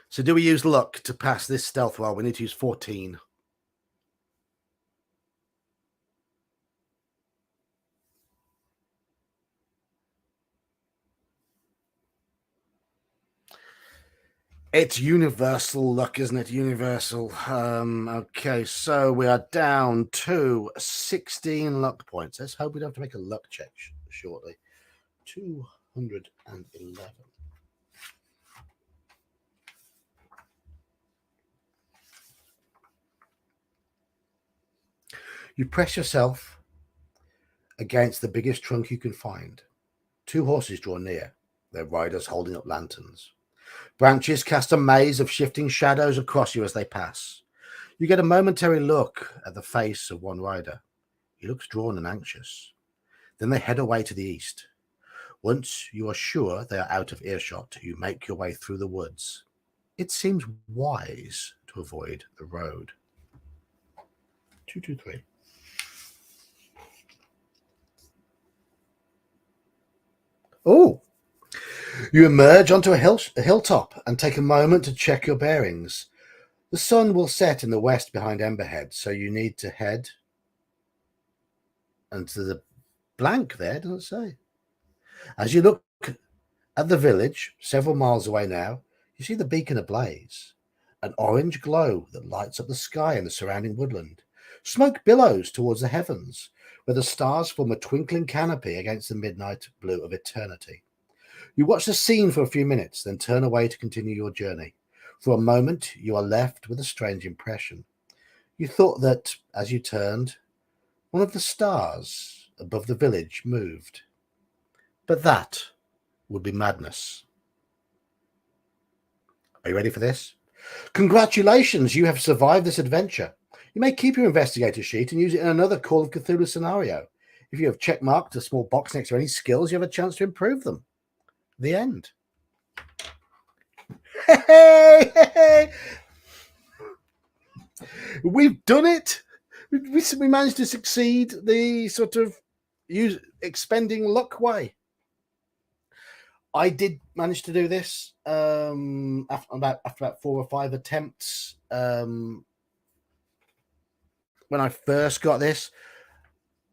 A: So do we use luck to pass this stealth roll? We need to use 14. It's universal luck, isn't it? Universal. Okay, so we are down to 16 luck points. Let's hope we don't have to make a luck check shortly. 211. You press yourself against the biggest trunk you can find. 2 horses draw near, their riders holding up lanterns. Branches cast a maze of shifting shadows across you as they pass. You get a momentary look at the face of one rider. He looks drawn and anxious. Then they head away to the east. Once you are sure they are out of earshot, you make your way through the woods. It seems wise to avoid the road. 223. Oh, you emerge onto a hilltop and take a moment to check your bearings. The sun will set in the west behind Emberhead, so you need to head. And to the blank there, doesn't say. As you look at the village, several miles away now, you see the beacon ablaze, an orange glow that lights up the sky and the surrounding woodland. Smoke billows towards the heavens, where the stars form a twinkling canopy against the midnight blue of eternity. You watch the scene for a few minutes, then turn away to continue your journey. For a moment, you are left with a strange impression. You thought that, as you turned, one of the stars above the village moved. But that would be madness. Are you ready for this? Congratulations, you have survived this adventure. You may keep your investigator sheet and use it in another Call of Cthulhu scenario. If you have checkmarked a small box next to any skills, you have a chance to improve them. The end. Hey, hey, hey. We've done it. We managed to succeed the sort of expending luck way. I did manage to do this after about 4 or 5 attempts. When I first got this,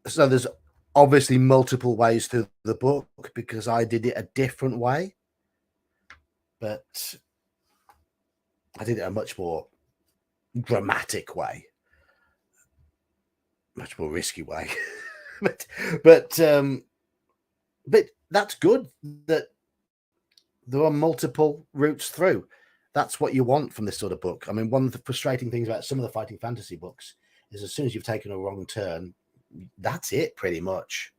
A: so there's obviously multiple ways through the book because I did it a different way, but I did it a much more dramatic way, much more risky way. but that's good that there are multiple routes through. That's what you want from this sort of book. I mean, one of the frustrating things about some of the fighting fantasy books is as soon as you've taken a wrong turn, that's it pretty much.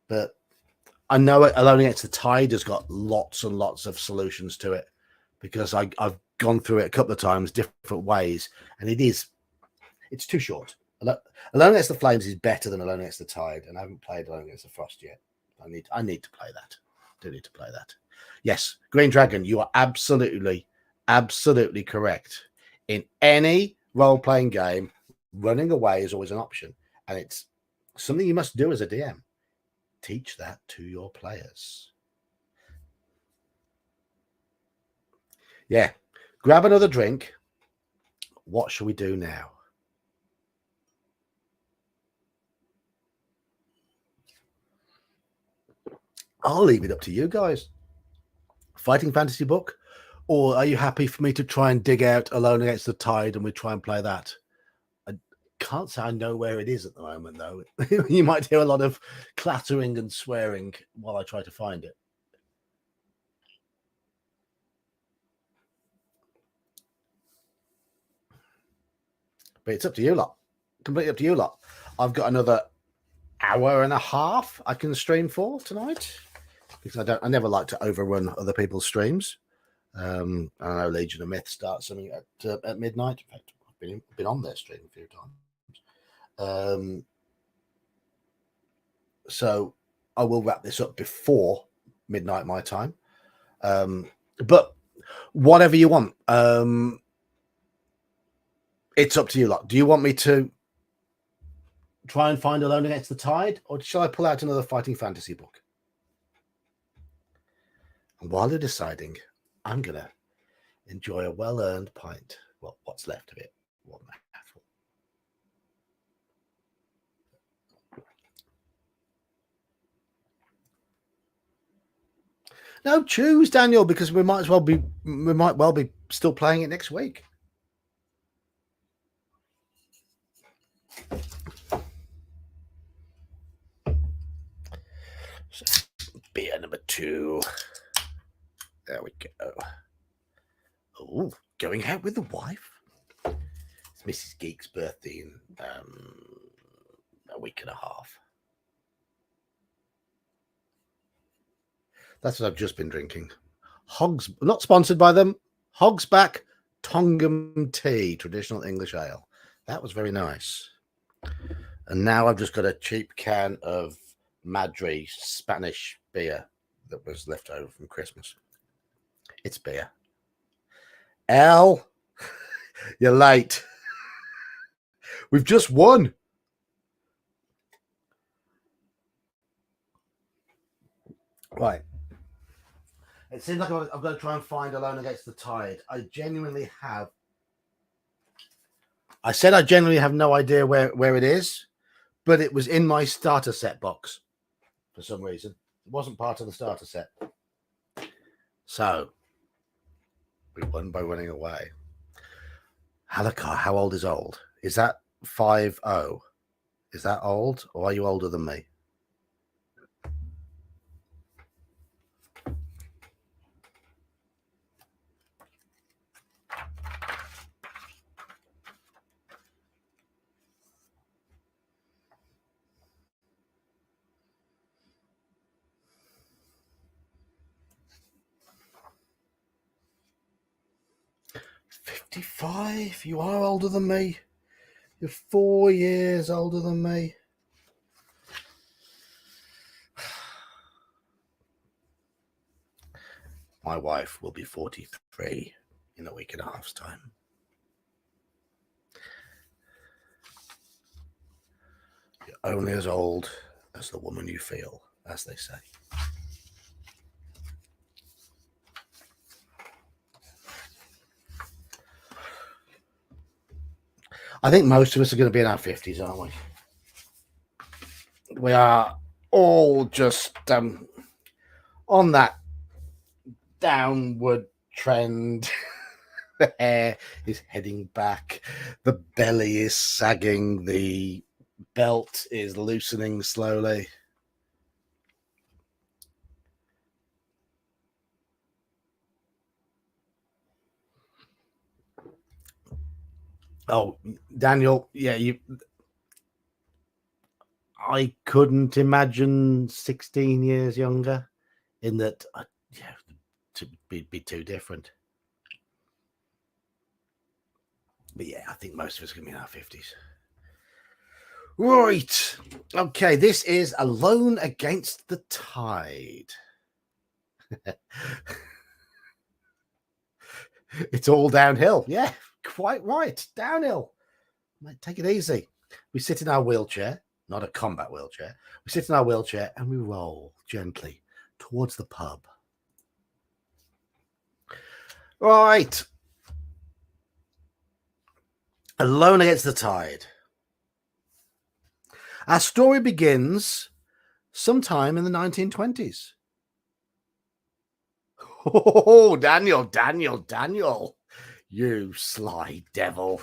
A: But I know Alone Against the Tide has got lots and lots of solutions to it because I've gone through it a couple of times, different ways, and it's too short. Alone Against the Flames is better than Alone Against the Tide, and I haven't played Alone Against the Frost yet. I need to play that. Do need to play that. Yes, Green Dragon, you are absolutely correct. In any role-playing game, running away is always an option, and it's something you must do as a DM. Teach that to your players. Yeah, grab another drink. What shall we do now? I'll leave it up to you guys. Fighting fantasy book, or are you happy for me to try and dig out Alone Against the Tide and we try and play that? I can't say I know where it is at the moment, though. You might hear a lot of clattering and swearing while I try to find it. But it's up to you lot. Completely up to you lot. I've got another hour and a half I can stream for tonight because I never like to overrun other people's streams. I know Legion of Myth starts something at midnight. In fact, I've been on their stream a few times. So I will wrap this up before midnight my time. But whatever you want, it's up to you lot. Do you want me to try and find Alone Against the Tide, or shall I pull out another fighting fantasy book? And while you're deciding, I'm going to enjoy a well-earned pint. Well, what's left of it. One mouthful. No, choose, Daniel, because we might well be still playing it next week. So, beer number 2. There we go. Oh, going out with the wife. It's Mrs. Geek's birthday in a week and a half. That's what I've just been drinking. Hogs, not sponsored by them. Hogsback Tongham Tea, traditional English ale. That was very nice. And now I've just got a cheap can of Madri Spanish beer that was left over from Christmas. It's beer. Elle, you're late. We've just won. Right. It seems like I've got to try and find Alone Against the Tide. I genuinely have. I said I genuinely have no idea where it is, but it was in my starter set box for some reason. It wasn't part of the starter set. So we won by running away. Halakar, how old is old? Is that 5-0? Is that old, or are you older than me? $55? You are older than me. You're 4 years older than me. My wife will be 43 in a week and a half's time. You're only as old as the woman you feel, as they say. I think most of us are going to be in our 50s, aren't we? We are all just on that downward trend. The hair is heading back. The belly is sagging. The belt is loosening slowly. Oh, Daniel, yeah, I couldn't imagine 16 years younger in that, yeah, to be too different. But yeah, I think most of us are going to be in our 50s. Right. Okay, this is Alone Against the Tide. It's all downhill. Yeah, quite right. Downhill. Take it easy. We sit in our wheelchair, not a combat wheelchair. We sit in our wheelchair and we roll gently towards the pub. Right. Alone Against the Tide. Our story begins sometime in the 1920s. Oh, Daniel. You sly devil.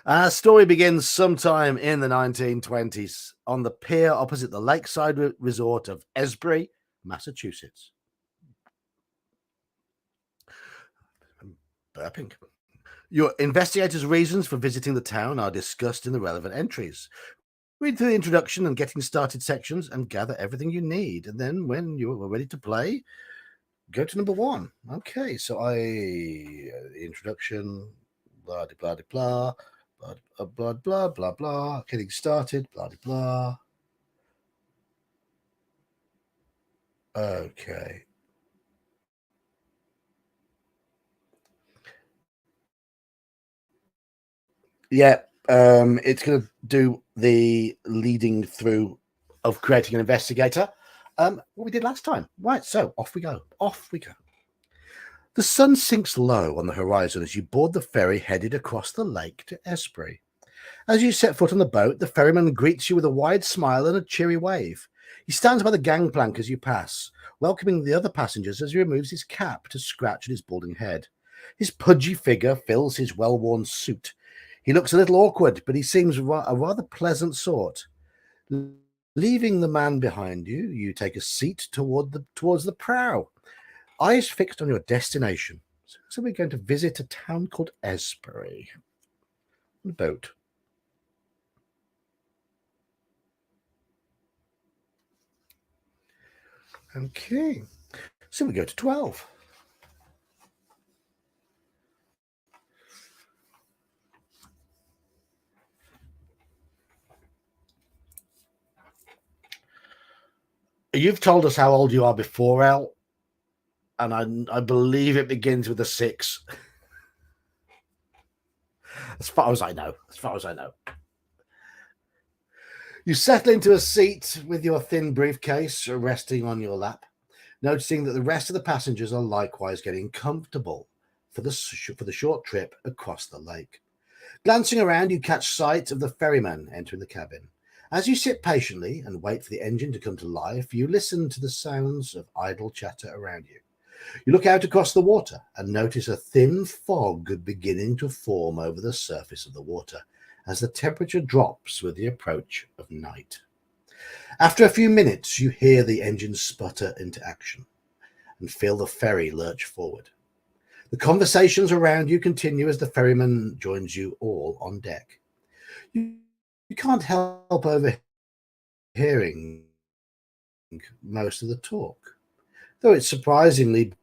A: Our story begins sometime in the 1920s on the pier opposite the lakeside resort of Esbury, Massachusetts. Burping. Your investigator's reasons for visiting the town are discussed in the relevant entries. Read through the introduction and getting started sections and gather everything you need. And then when you are ready to play, go to number 1. Okay, so introduction, blah, blah, blah, blah, blah, blah, blah, getting started, blah, blah. Okay. Yeah, it's going to do the leading through of creating an investigator. What we did last time. Right, so off we go. The sun sinks low on the horizon as you board the ferry headed across the lake to Esbury. As you set foot on the boat, the ferryman greets you with a wide smile and a cheery wave. He stands by the gangplank as you pass, welcoming the other passengers as he removes his cap to scratch at his balding head. His pudgy figure fills his well-worn suit. He looks a little awkward, but he seems a rather pleasant sort. Leaving the man behind you, you take a seat towards the prow, eyes fixed on your destination. So we're going to visit a town called Esbury. The boat. Okay, so we go to 12. You've told us how old you are before, Al, and I believe it begins with a 6. As far as I know. As far as I know. You settle into a seat with your thin briefcase resting on your lap, noticing that the rest of the passengers are likewise getting comfortable for the short trip across the lake. Glancing around, you catch sight of the ferryman entering the cabin. As you sit patiently and wait for the engine to come to life, you listen to the sounds of idle chatter around you. You look out across the water and notice a thin fog beginning to form over the surface of the water as the temperature drops with the approach of night. After a few minutes, you hear the engine sputter into action and feel the ferry lurch forward. The conversations around you continue as the ferryman joins you all on deck. You can't help overhearing most of the talk, though it's surprisingly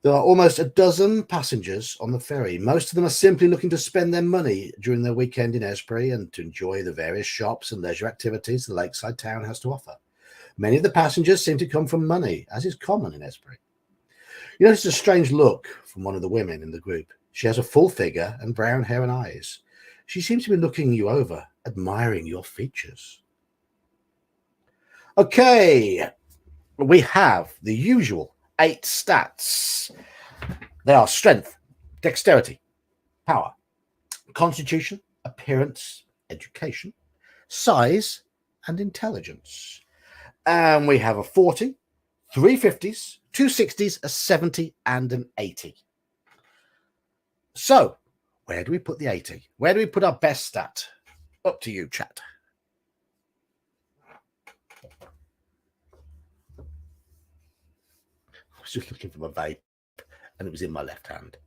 A: there are almost a dozen passengers on the ferry. Most of them are simply looking to spend their money during their weekend in Esbury and to enjoy the various shops and leisure activities the lakeside town has to offer. Many of the passengers seem to come from money, as is common in Esbury. You notice a strange look from one of the women in the group. She has a full figure and brown hair and eyes. She seems to be looking you over, admiring your features. Okay, we have the usual 8 stats. They are strength, dexterity, power, constitution, appearance, education, size, and intelligence. And we have a 40, 3 50s, 2 60s, a 70, and an 80. So, where do we put the 80? Where do we put our best stat? Up to you, chat. I was just looking for my vape, and it was in my left hand.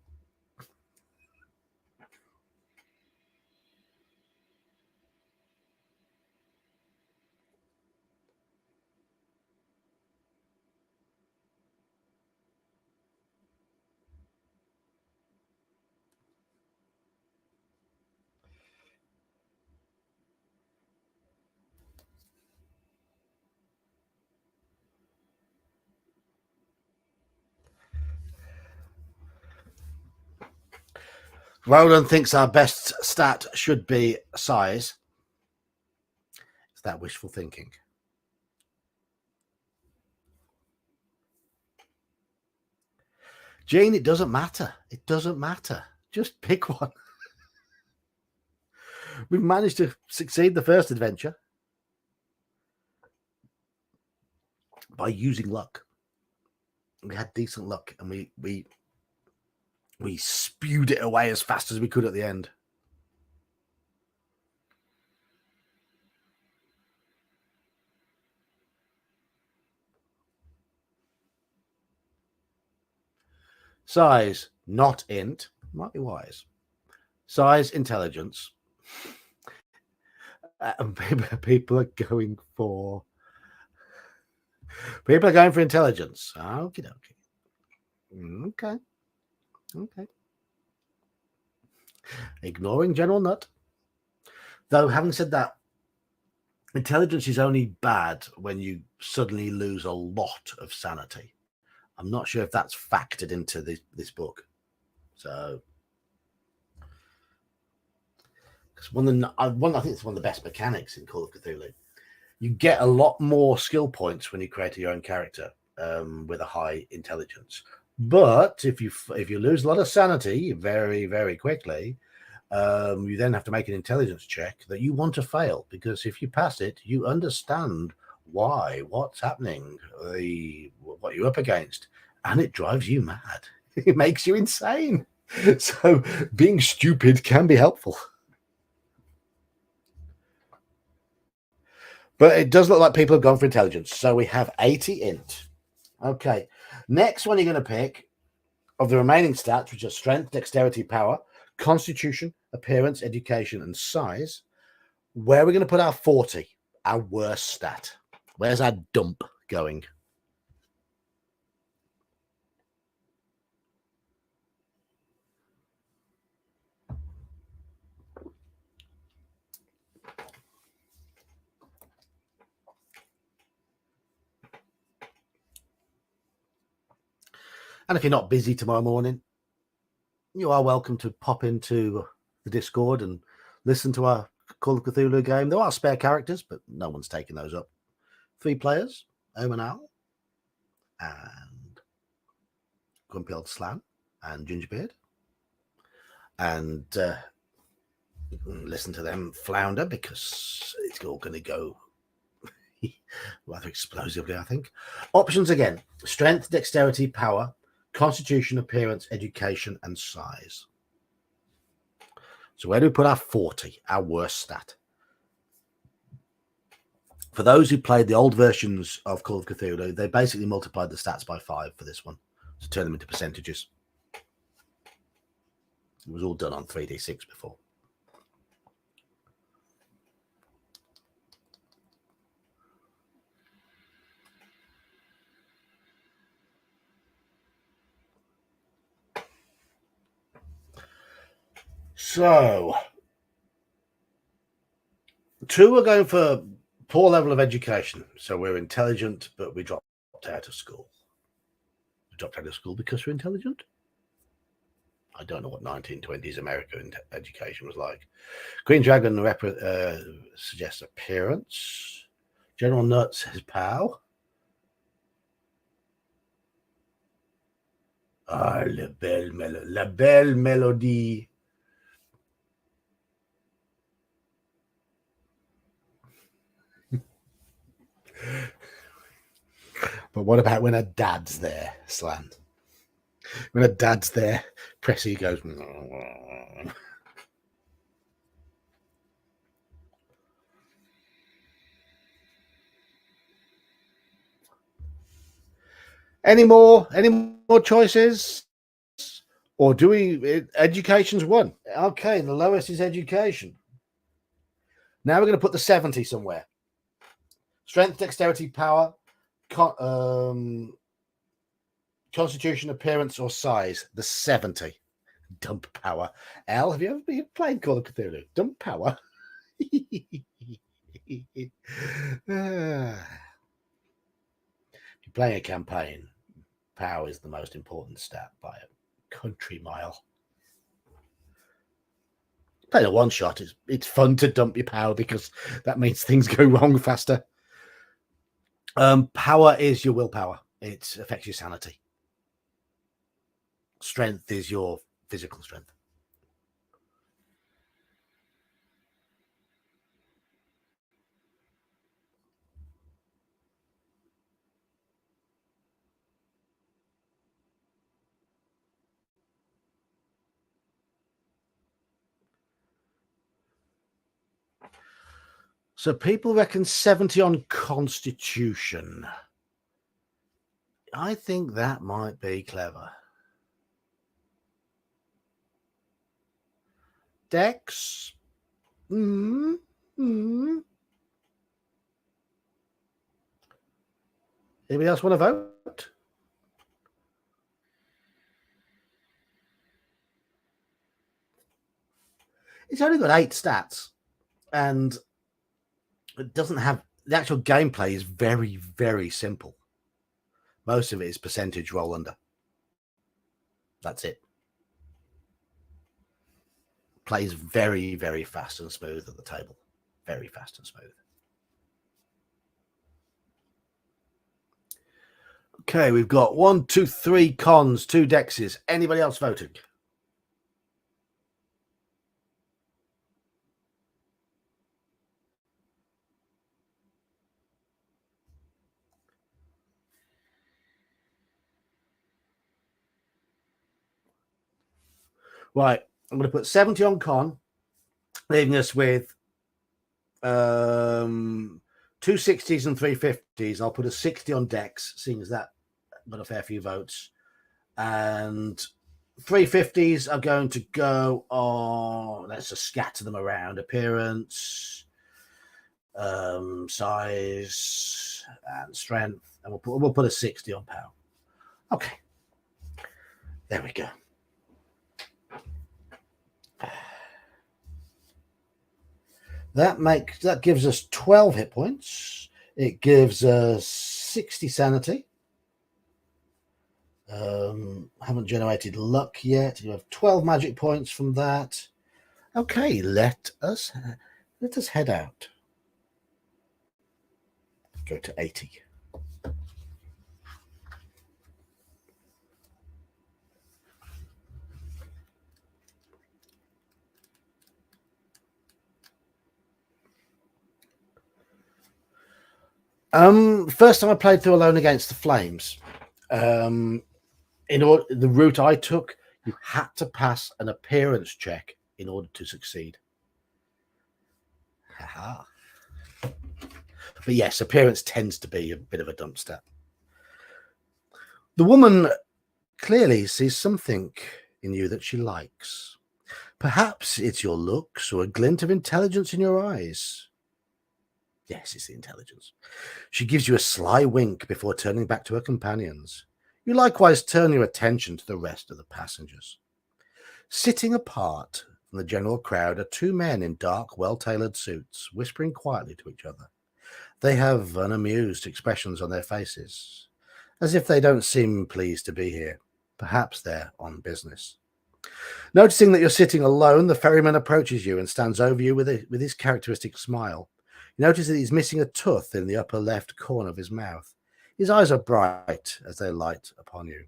A: Roland thinks our best stat should be size. Is that wishful thinking? Gene, it doesn't matter. It doesn't matter. Just pick one. We've managed to succeed the first adventure by using luck. We had decent luck, and we spewed it away as fast as we could at the end. Size, not int, might be wise. Size, intelligence. And people are going for intelligence. Okie dokie. Okay. Ignoring General Nut. Though, having said that, intelligence is only bad when you suddenly lose a lot of sanity. I'm not sure if that's factored into this book. So, I think it's one of the best mechanics in Call of Cthulhu. You get a lot more skill points when you create your own character with a high intelligence. But if you lose a lot of sanity very, very quickly, you then have to make an intelligence check that you want to fail, because if you pass it, you understand what's happening, what you're up against, and it drives you mad. It makes you insane. So being stupid can be helpful. But it does look like people have gone for intelligence. So we have 80 int. Okay. Next one you're going to pick of the remaining stats, which are strength, dexterity, power, constitution, appearance, education, and size. Where are we going to put our 40? Our worst stat. Where's our dump going? And if you're not busy tomorrow morning, you are welcome to pop into the Discord and listen to our Call of Cthulhu game. There are spare characters, but no one's taking those up. 3 players, Omen Owl, and Grumpy Old Slan, and Gingerbeard. And listen to them flounder, because it's all going to go rather explosively, I think. Options again: strength, dexterity, power, constitution, appearance, education, and size. So where do we put our 40, our worst stat? For those who played the old versions of Call of Cthulhu, they basically multiplied the stats by 5 for this one to turn them into percentages. It was all done on 3d6 before. So, 2 are going for poor level of education. So we're intelligent, but we dropped out of school. We dropped out of school because we're intelligent? I don't know what 1920s American education was like. Green Dragon suggests appearance. General Nut says pow. Ah, la belle mélodie. But what about when a dad's there, Slan? When a dad's there, Pressy goes. Any more choices? Or do we? Education's one. Okay, the lowest is education. Now we're going to put the 70 somewhere. Strength, dexterity, power, constitution, appearance, or size. The 70. Dump power. Al, have you ever been playing Call of Cthulhu? Dump power. You're playing a campaign. Power is the most important stat by a country mile. Playing a one shot, it's fun to dump your power because that means things go wrong faster. Power is your willpower. It affects your sanity. Strength is your physical strength. So people reckon 70 on constitution. I think that might be clever. Dex? Anybody else want to vote? It's only got 8 stats, and it doesn't have the actual gameplay is very, very simple. Most of it is percentage roll under. That's it. Plays very, very fast and smooth at the table. Very fast and smooth. Okay, we've got 1, 2, 3 cons, 2 dexes. Anybody else voting? Right, I'm going to put 70 on con, leaving us with 2 60s and 3 50s. I'll put a 60 on dex, seeing as that got a fair few votes. And 3 50s are going to go on, let's just scatter them around, appearance, size, and strength. And we'll put a 60 on power. Okay. There we go. That gives us 12 hit points. It gives us 60 sanity. Haven't generated luck yet. You have 12 magic points from that. Okay, let us head out. Go to 80. First time I played through Alone Against the Flames. In order, the route I took, you had to pass an appearance check in order to succeed. Haha. But yes, appearance tends to be a bit of a dumpster. The woman clearly sees something in you that she likes. Perhaps it's your looks or a glint of intelligence in your eyes. Yes, it's the intelligence. She gives you a sly wink before turning back to her companions. You likewise turn your attention to the rest of the passengers. Sitting apart from the general crowd are two men in dark, well-tailored suits, whispering quietly to each other. They have unamused expressions on their faces, as if they don't seem pleased to be here. Perhaps they're on business. Noticing that you're sitting alone, the ferryman approaches you and stands over you with his characteristic smile. You notice that he's missing a tooth in the upper left corner of his mouth. His eyes are bright as they light upon you.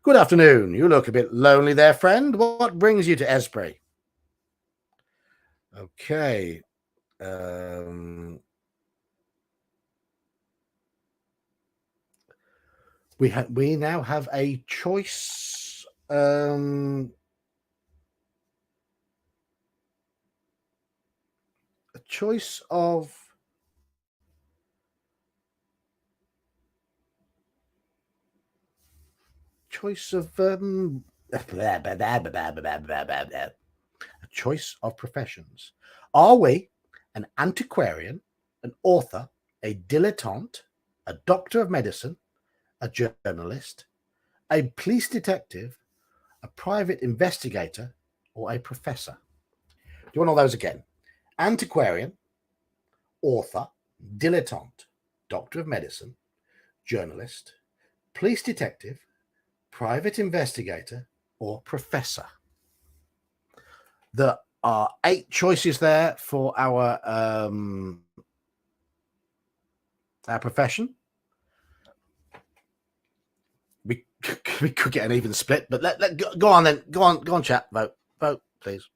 A: Good afternoon. You look a bit lonely there, friend. What brings you to Esbury? Okay. We now have a choice. A choice of a choice of professions. Are we an antiquarian, an author, a dilettante, a doctor of medicine, a journalist, a police detective, a private investigator, or a professor? Do you want all those again? Antiquarian, author, dilettante, doctor of medicine, journalist, police detective, private investigator, or professor. There are 8 choices there for our profession. We could get an even split, but let go on then. Go on, chat. Vote, please.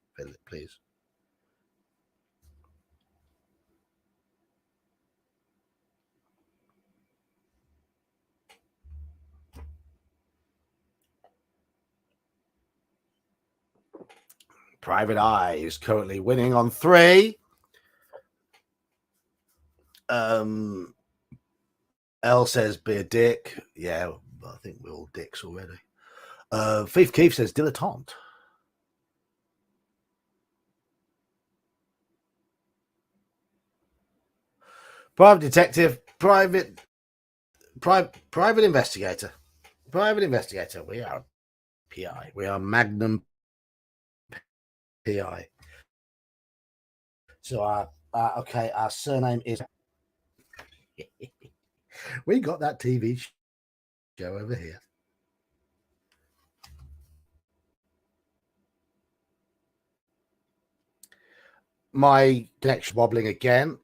A: Private Eye is currently winning on 3. L says be a dick. Yeah, I think we're all dicks already. Thief Keith says dilettante. Private detective, private investigator. Private investigator. We are PI. We are Magnum PI. So okay, our surname is. We got that TV show over here. My connection wobbling again.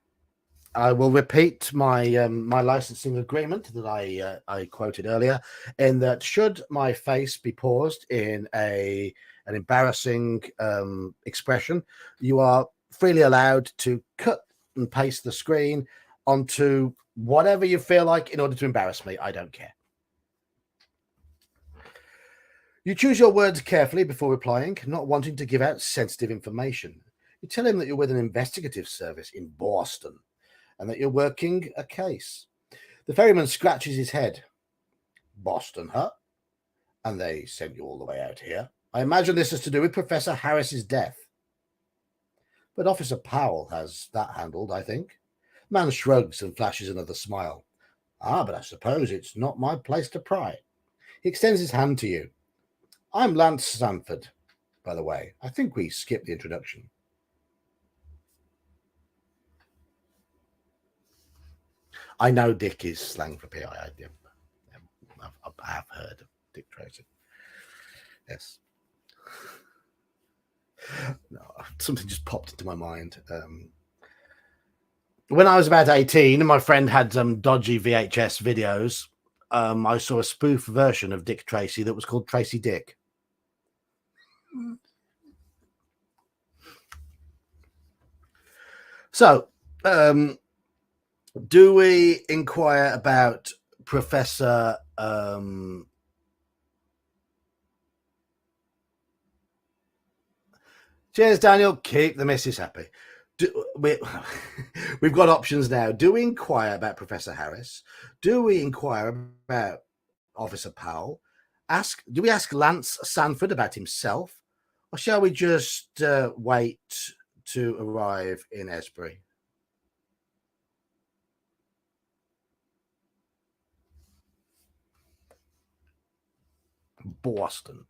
A: I will repeat my my licensing agreement that I quoted earlier, in that should my face be paused in an embarrassing expression, you are freely allowed to cut and paste the screen onto whatever you feel like in order to embarrass me. I don't care. You choose your words carefully before replying, not wanting to give out sensitive information. You tell him that you're with an investigative service in Boston and that you're working a case. The ferryman scratches his head. Boston, huh? And they sent you all the way out here. I imagine this is to do with Professor Harris's death. But Officer Powell has that handled, I think. Man shrugs and flashes another smile. Ah, but I suppose it's not my place to pry. He extends his hand to you. I'm Lance Sanford, by the way. I think we skipped the introduction. I know Dick is slang for PI. I have heard of Dick Tracy. Yes. No, something just popped into my mind. When I was about 18 and my friend had some dodgy VHS videos, I saw a spoof version of Dick Tracy that was called Tracy Dick. So, do we inquire about Professor Cheers, Daniel. Keep the missus happy. We've got options now. Do we inquire about Professor Harris? Do we inquire about Officer Powell? Do we ask Lance Sanford about himself? Or shall we just wait to arrive in Esbury? Boston.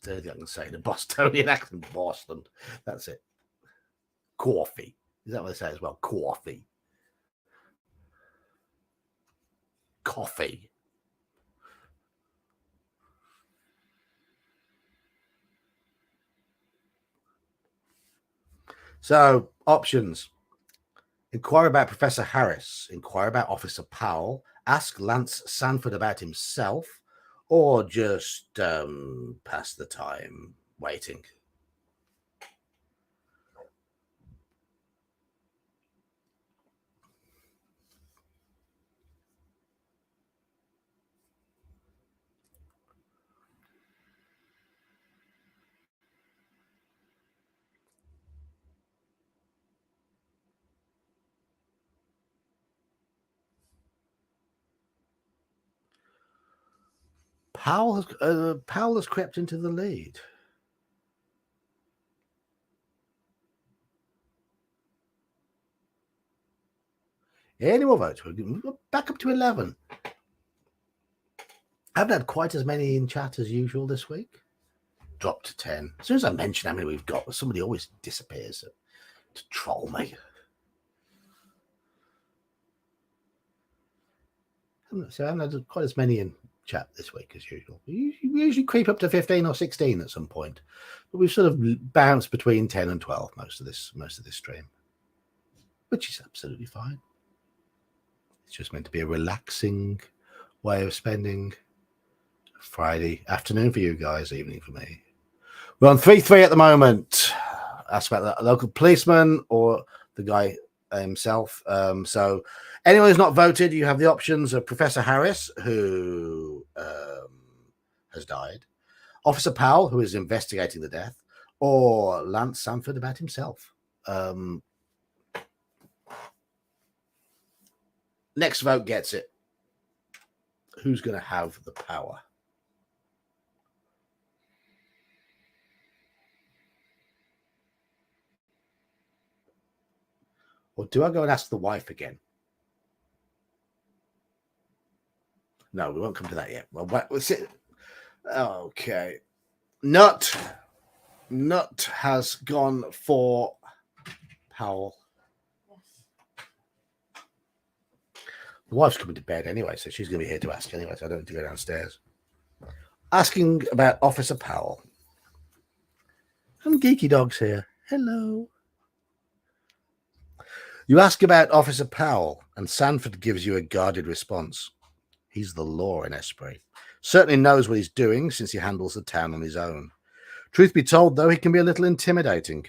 A: That's I can say the Bostonian accent. Boston. That's it. Coffee. Is that what they say as well? Coffee. Coffee. So, options. Inquire about Professor Harris. Inquire about Officer Powell. Ask Lance Sanford about himself. Or just pass the time waiting. Powell has crept into the lead. Any more votes? We're back up to 11. I haven't had quite as many in chat as usual this week. Dropped to 10. As soon as I mention how many we've got, somebody always disappears to troll me. So I haven't had quite as many in chat this week as usual. We usually creep up to 15 or 16 at some point, but we've sort of bounced between 10 and 12 most of this stream, which is absolutely fine. It's just meant to be a relaxing way of spending Friday afternoon for you guys, evening for me. We're on 3-3 at the moment. Ask about the local policeman or the guy himself. So anyone who's not voted, you have the options of Professor Harris, who has died, Officer Powell, who is investigating the death, or Lance Sanford about himself. Next vote gets it. Who's going to have the power? Or do I go and ask the wife again? No, we won't come to that yet. Well, we'll see. Okay. Nut has gone for Powell. The wife's coming to bed anyway, so she's going to be here to ask anyway, so I don't need to go downstairs. Asking about Officer Powell. Some geeky dogs here. Hello. You ask about Officer Powell, and Sanford gives you a guarded response. He's the law in Esbury. Certainly knows what he's doing since he handles the town on his own. Truth be told, though, he can be a little intimidating.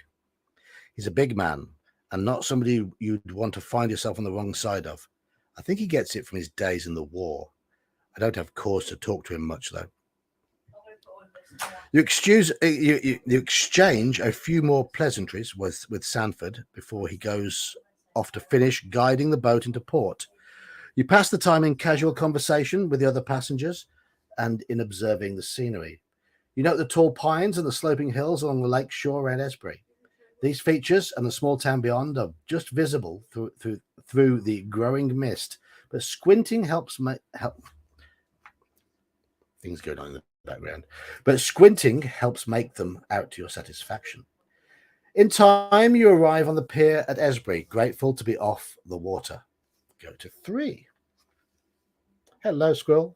A: He's a big man and not somebody you'd want to find yourself on the wrong side of. I think he gets it from his days in the war. I don't have cause to talk to him much, though. You exchange a few more pleasantries with Sanford before he goes off to finish guiding the boat into port. You pass the time in casual conversation with the other passengers and in observing the scenery. You note the tall pines and the sloping hills along the lake shore around Esbury. These features and the small town beyond are just visible through the growing mist, but squinting helps help. Things going on in the background, but squinting helps make them out to your satisfaction. In time, you arrive on the pier at Esbury, grateful to be off the water. Go to 3. Hello, Squirrel.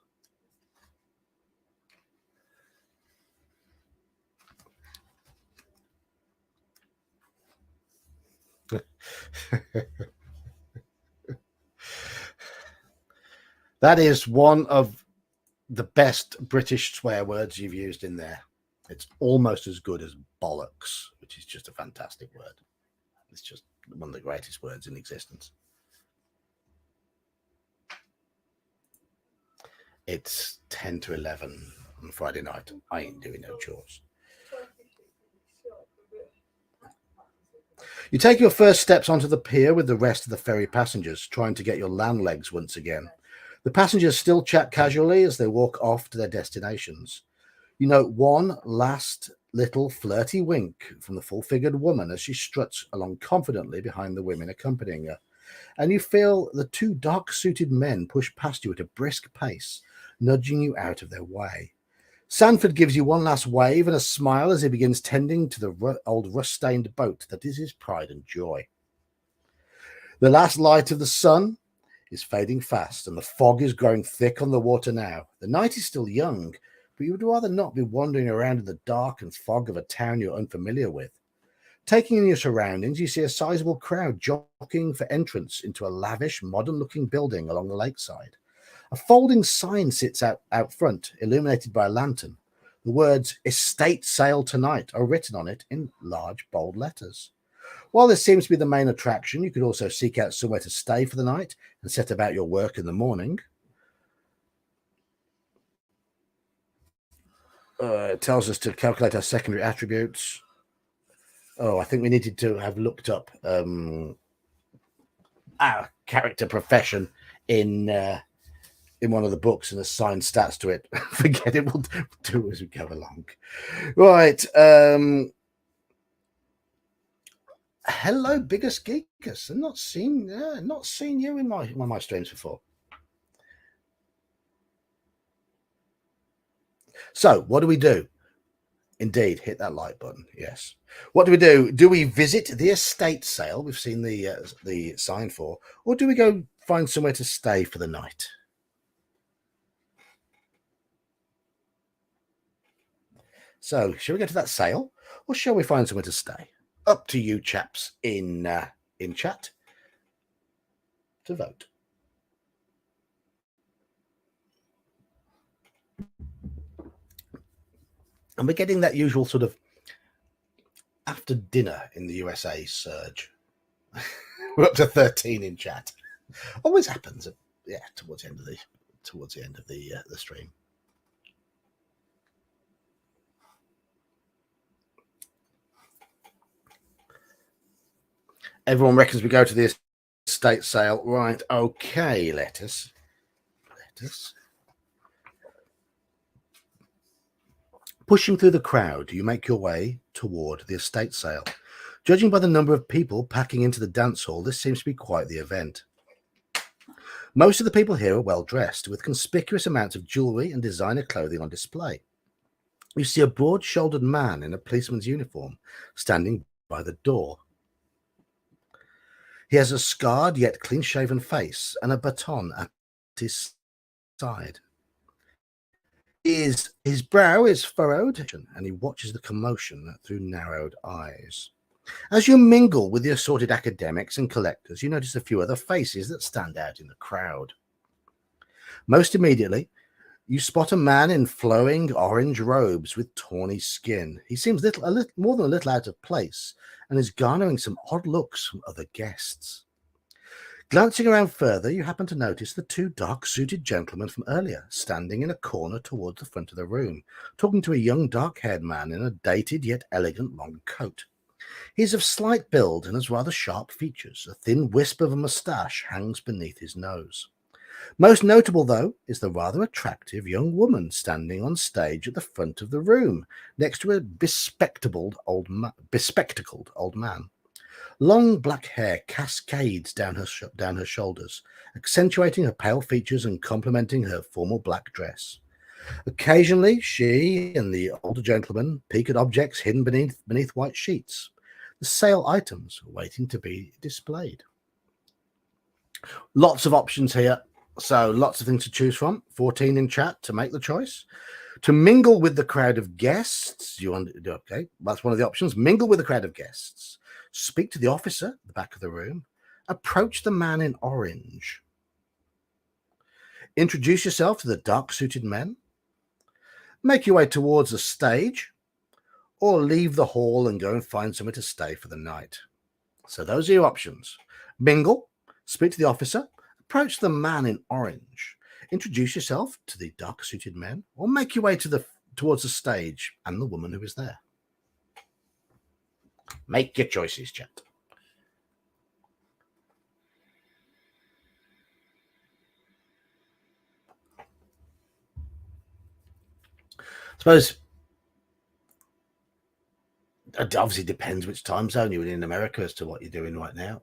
A: That is one of the best British swear words you've used in there. It's almost as good as bollocks, which is just a fantastic word. It's just one of the greatest words in existence. It's 10 to 11 on Friday night. I ain't doing no chores. You take your first steps onto the pier with the rest of the ferry passengers, trying to get your land legs once again. The passengers still chat casually as they walk off to their destinations. You note one last little flirty wink from the full-figured woman as she struts along confidently behind the women accompanying her, and you feel the two dark-suited men push past you at a brisk pace, nudging you out of their way. Sanford gives you one last wave and a smile as he begins tending to the old rust-stained boat that is his pride and joy. The last light of the sun is fading fast, and the fog is growing thick on the water now. The night is still young, but you would rather not be wandering around in the dark and fog of a town you're unfamiliar with. Taking in your surroundings, you see a sizable crowd jockeying for entrance into a lavish, modern-looking building along the lakeside. A folding sign sits out front, illuminated by a lantern. The words "Estate Sale Tonight" are written on it in large, bold letters. While this seems to be the main attraction, you could also seek out somewhere to stay for the night and set about your work in the morning. It tells us to calculate our secondary attributes. Oh, I think we needed to have looked up our character profession in one of the books and assign stats to it. Forget it. We'll do as we go along. Right. Hello, Biggest Geekus. I've not seen you in one of my streams before. So, what do we do? Indeed, hit that like button. Yes. What do we do? Do we visit the estate sale we've seen the sign for, or do we go find somewhere to stay for the night? So, shall we go to that sale, or shall we find somewhere to stay? Up to you, chaps in chat to vote. And we're getting that usual sort of after dinner in the USA surge. We're up to 13 in chat. Always happens, towards the end of the stream. Everyone reckons we go to the estate sale, right? Okay, let us. Pushing through the crowd, you make your way toward the estate sale. Judging by the number of people packing into the dance hall, this seems to be quite the event. Most of the people here are well dressed, with conspicuous amounts of jewelry and designer clothing on display. You see a broad-shouldered man in a policeman's uniform standing by the door. He has a scarred yet clean-shaven face and a baton at his side. His brow is furrowed, and he watches the commotion through narrowed eyes. As you mingle with the assorted academics and collectors, you notice a few other faces that stand out in the crowd. Most immediately, you spot a man in flowing orange robes with tawny skin. He seems more than a little out of place and is garnering some odd looks from other guests. Glancing around further, you happen to notice the two dark-suited gentlemen from earlier, standing in a corner towards the front of the room, talking to a young dark-haired man in a dated yet elegant long coat. He is of slight build and has rather sharp features. A thin wisp of a moustache hangs beneath his nose. Most notable, though, is the rather attractive young woman standing on stage at the front of the room, next to a bespectacled old man. Long black hair cascades down her shoulders, accentuating her pale features and complementing her formal black dress. Occasionally, she and the older gentleman peek at objects hidden beneath white sheets, the sale items waiting to be displayed. Lots of options here, so lots of things to choose from. 14 in chat to make the choice. To mingle with the crowd of guests, that's one of the options. Mingle with the crowd of guests. Speak to the officer at the back of the room. Approach the man in orange. Introduce yourself to the dark-suited men. Make your way towards the stage, or leave the hall and go and find somewhere to stay for the night. So those are your options. Mingle, speak to the officer, approach the man in orange, introduce yourself to the dark-suited men, or make your way towards the stage and the woman who is there. Make your choices, chat. I suppose it obviously depends which time zone you're in America as to what you're doing right now.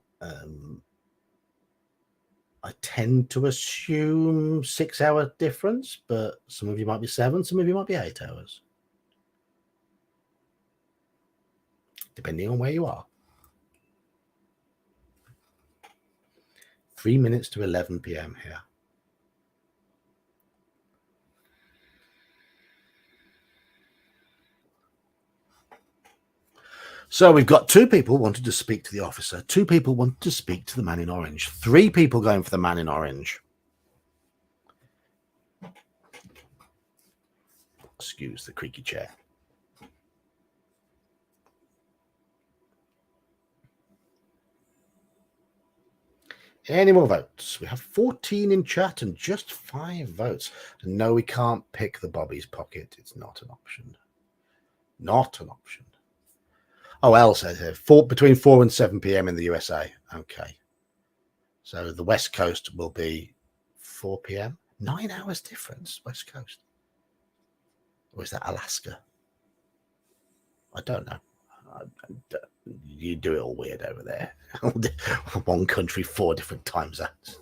A: I tend to assume 6 hour difference, but some of you might be 7, some of you might be 8 hours. Depending on where you are. 3 minutes to 11 p.m. here. So we've got 2 people wanted to speak to the officer. 2 people wanted to speak to the man in orange. 3 people going for the man in orange. Excuse the creaky chair. Any more votes? We have 14 in chat and just 5 votes. And no, we can't pick the Bobby's pocket. It's not an option. Not an option. Oh, L says here, between 4 and 7 p.m. in the USA. Okay. So the West Coast will be 4 p.m. 9 hours difference, West Coast. Or is that Alaska? I don't know. You do it all weird over there. 1 country, 4 different time zones.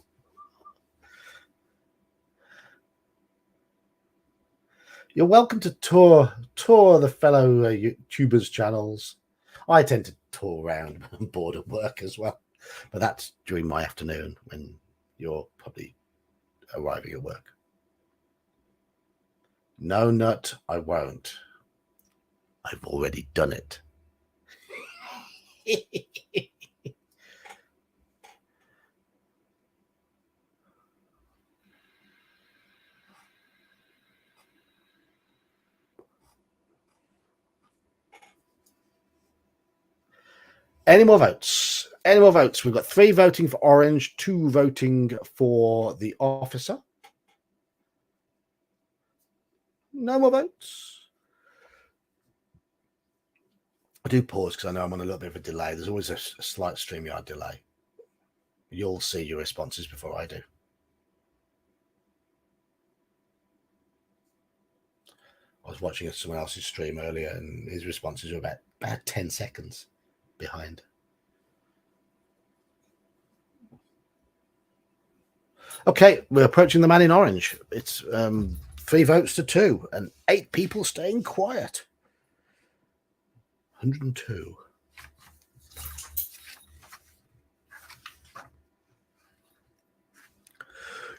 A: You're welcome to tour the fellow YouTubers channels. I tend to tour around. I'm bored at work as well, but that's during my afternoon when you're probably arriving at work. No, Nut, I won't. I've already done it. Any more votes? Any more votes? We've got 3 voting for orange, 2 voting for the officer. No more votes. I do pause because I know I'm on a little bit of a delay. There's always a slight StreamYard delay. You'll see your responses before I do. I was watching someone else's stream earlier and his responses were about 10 seconds behind. Okay, we're approaching the man in orange. It's 3 votes to 2 and 8 people staying quiet. 102.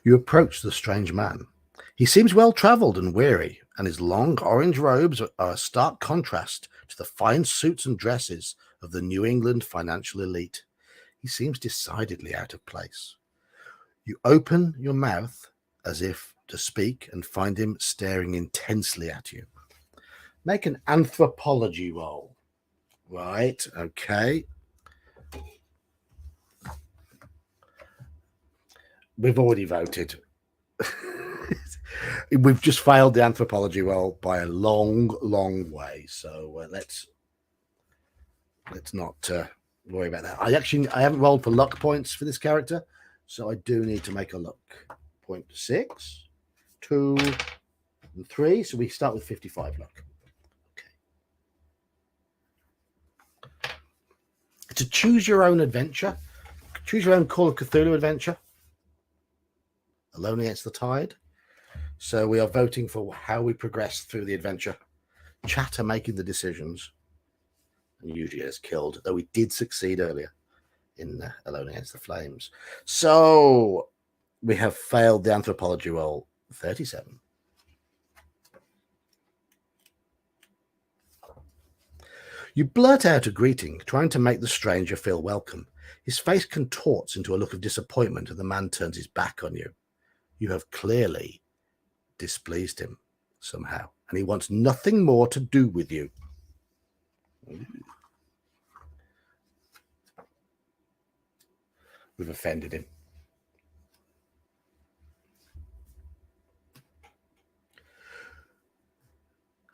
A: You approach the strange man. He seems well-travelled and weary, and his long orange robes are a stark contrast to the fine suits and dresses of the New England financial elite. He seems decidedly out of place. You open your mouth as if to speak and find him staring intensely at you. Make an anthropology roll. Right, okay. We've already voted. We've just failed the anthropology roll by a long, long way. So let's not worry about that. I haven't rolled for luck points for this character, so I do need to make a luck point. 6, 2, and 3. So we start with 55 luck. Okay. It's a choose your own adventure. Choose your own Call of Cthulhu adventure. Alone Against the Tide. So we are voting for how we progress through the adventure. Chat are making the decisions. And usually it's killed, though we did succeed earlier in Alone Against the Flames. So we have failed the anthropology roll. 37. You blurt out a greeting, trying to make the stranger feel welcome. His face contorts into a look of disappointment, and the man turns his back on you. You have clearly displeased him somehow, and he wants nothing more to do with you. We've offended him.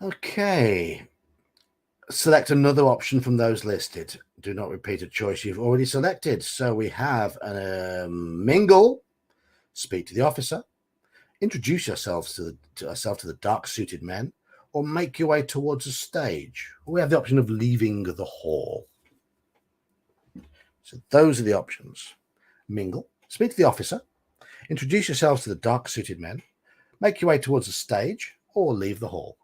A: Okay. Select another option from those listed. Do not repeat a choice you've already selected. So we have mingle, speak to the officer, introduce yourselves to the dark-suited men, or make your way towards the stage. We have the option of leaving the hall. So those are the options. Mingle, speak to the officer, introduce yourselves to the dark-suited men, make your way towards the stage, or leave the hall.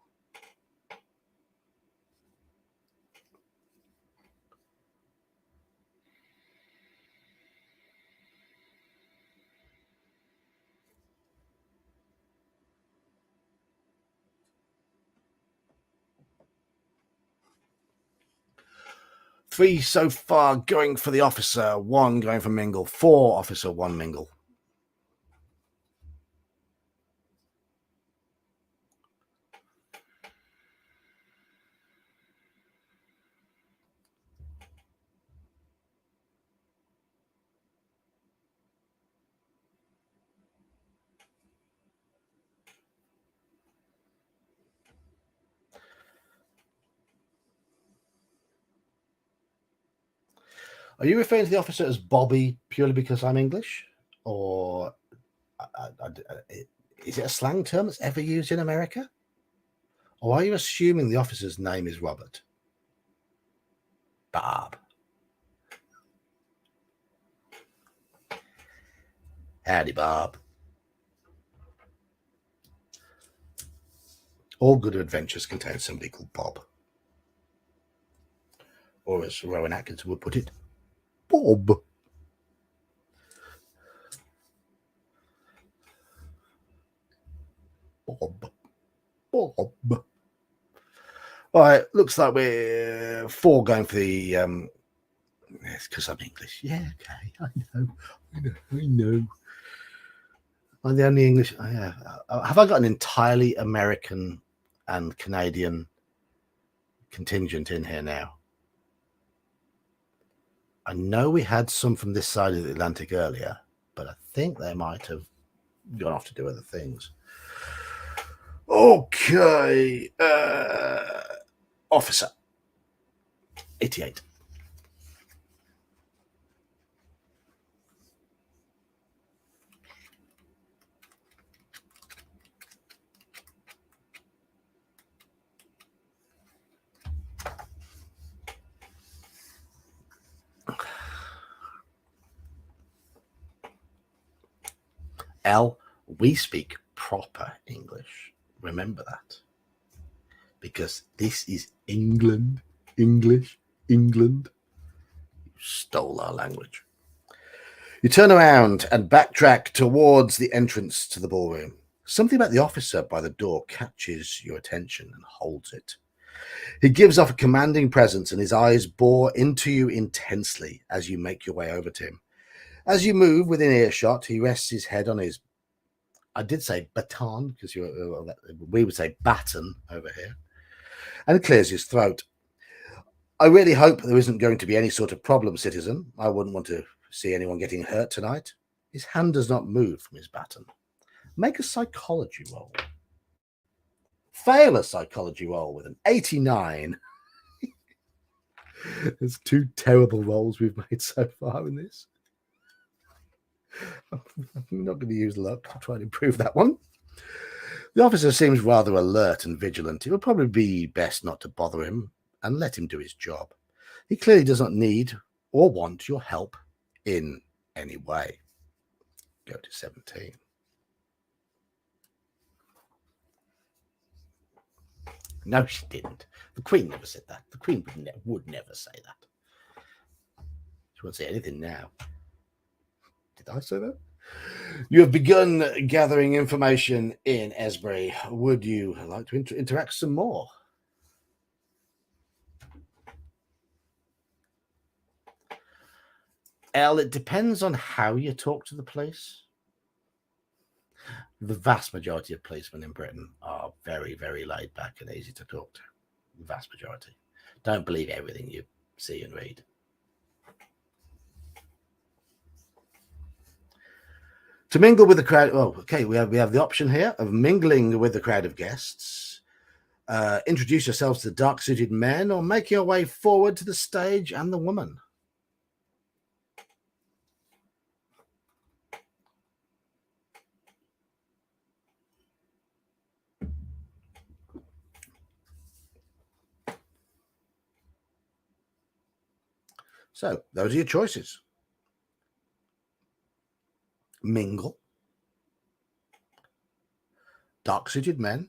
A: Three so far going for the officer, one going for mingle. 4 officer, 1 mingle. Are you referring to the officer as Bobby purely because I'm English? Or is it a slang term that's ever used in America? Or are you assuming the officer's name is Robert? Bob. Howdy, Bob. All good adventures contain somebody called Bob. Or as Rowan Atkinson would put it, Bob. Bob. Bob. All right, looks like we're 4 going for the it's because I'm English. Yeah, okay, I know. I'm the only English. Have I got an entirely American and Canadian contingent in here now? I know we had some from this side of the Atlantic earlier, but I think they might have gone off to do other things. Okay. Officer. 88. L, we speak proper English. Remember that. Because this is England. English. England. You stole our language. You turn around and backtrack towards the entrance to the ballroom. Something about the officer by the door catches your attention and holds it. He gives off a commanding presence, and his eyes bore into you intensely as you make your way over to him. As you move within earshot, he rests his head on his, I did say baton, because we would say baton over here, and clears his throat. I really hope there isn't going to be any sort of problem, citizen. I wouldn't want to see anyone getting hurt tonight. His hand does not move from his baton. Make a psychology roll. Fail a psychology roll with an 89. There's 2 terrible rolls we've made so far in this. I'm not going to use luck to try and improve that one. The officer seems rather alert and vigilant. It would probably be best not to bother him and let him do his job. He clearly does not need or want your help in any way. Go to 17. No, she didn't. The Queen never said that. The Queen would never say that. She won't say anything now. Did I say that? You have begun gathering information in Esbury. Would you like to interact some more? Elle, it depends on how you talk to the police. The vast majority of policemen in Britain are very, very laid back and easy to talk to. The vast majority. Don't believe everything you see and read. To mingle with the crowd, oh, okay, we have the option here of mingling with the crowd of guests. Introduce yourselves to the dark-suited men, or make your way forward to the stage and the woman. So those are your choices. Mingle, dark-suited men,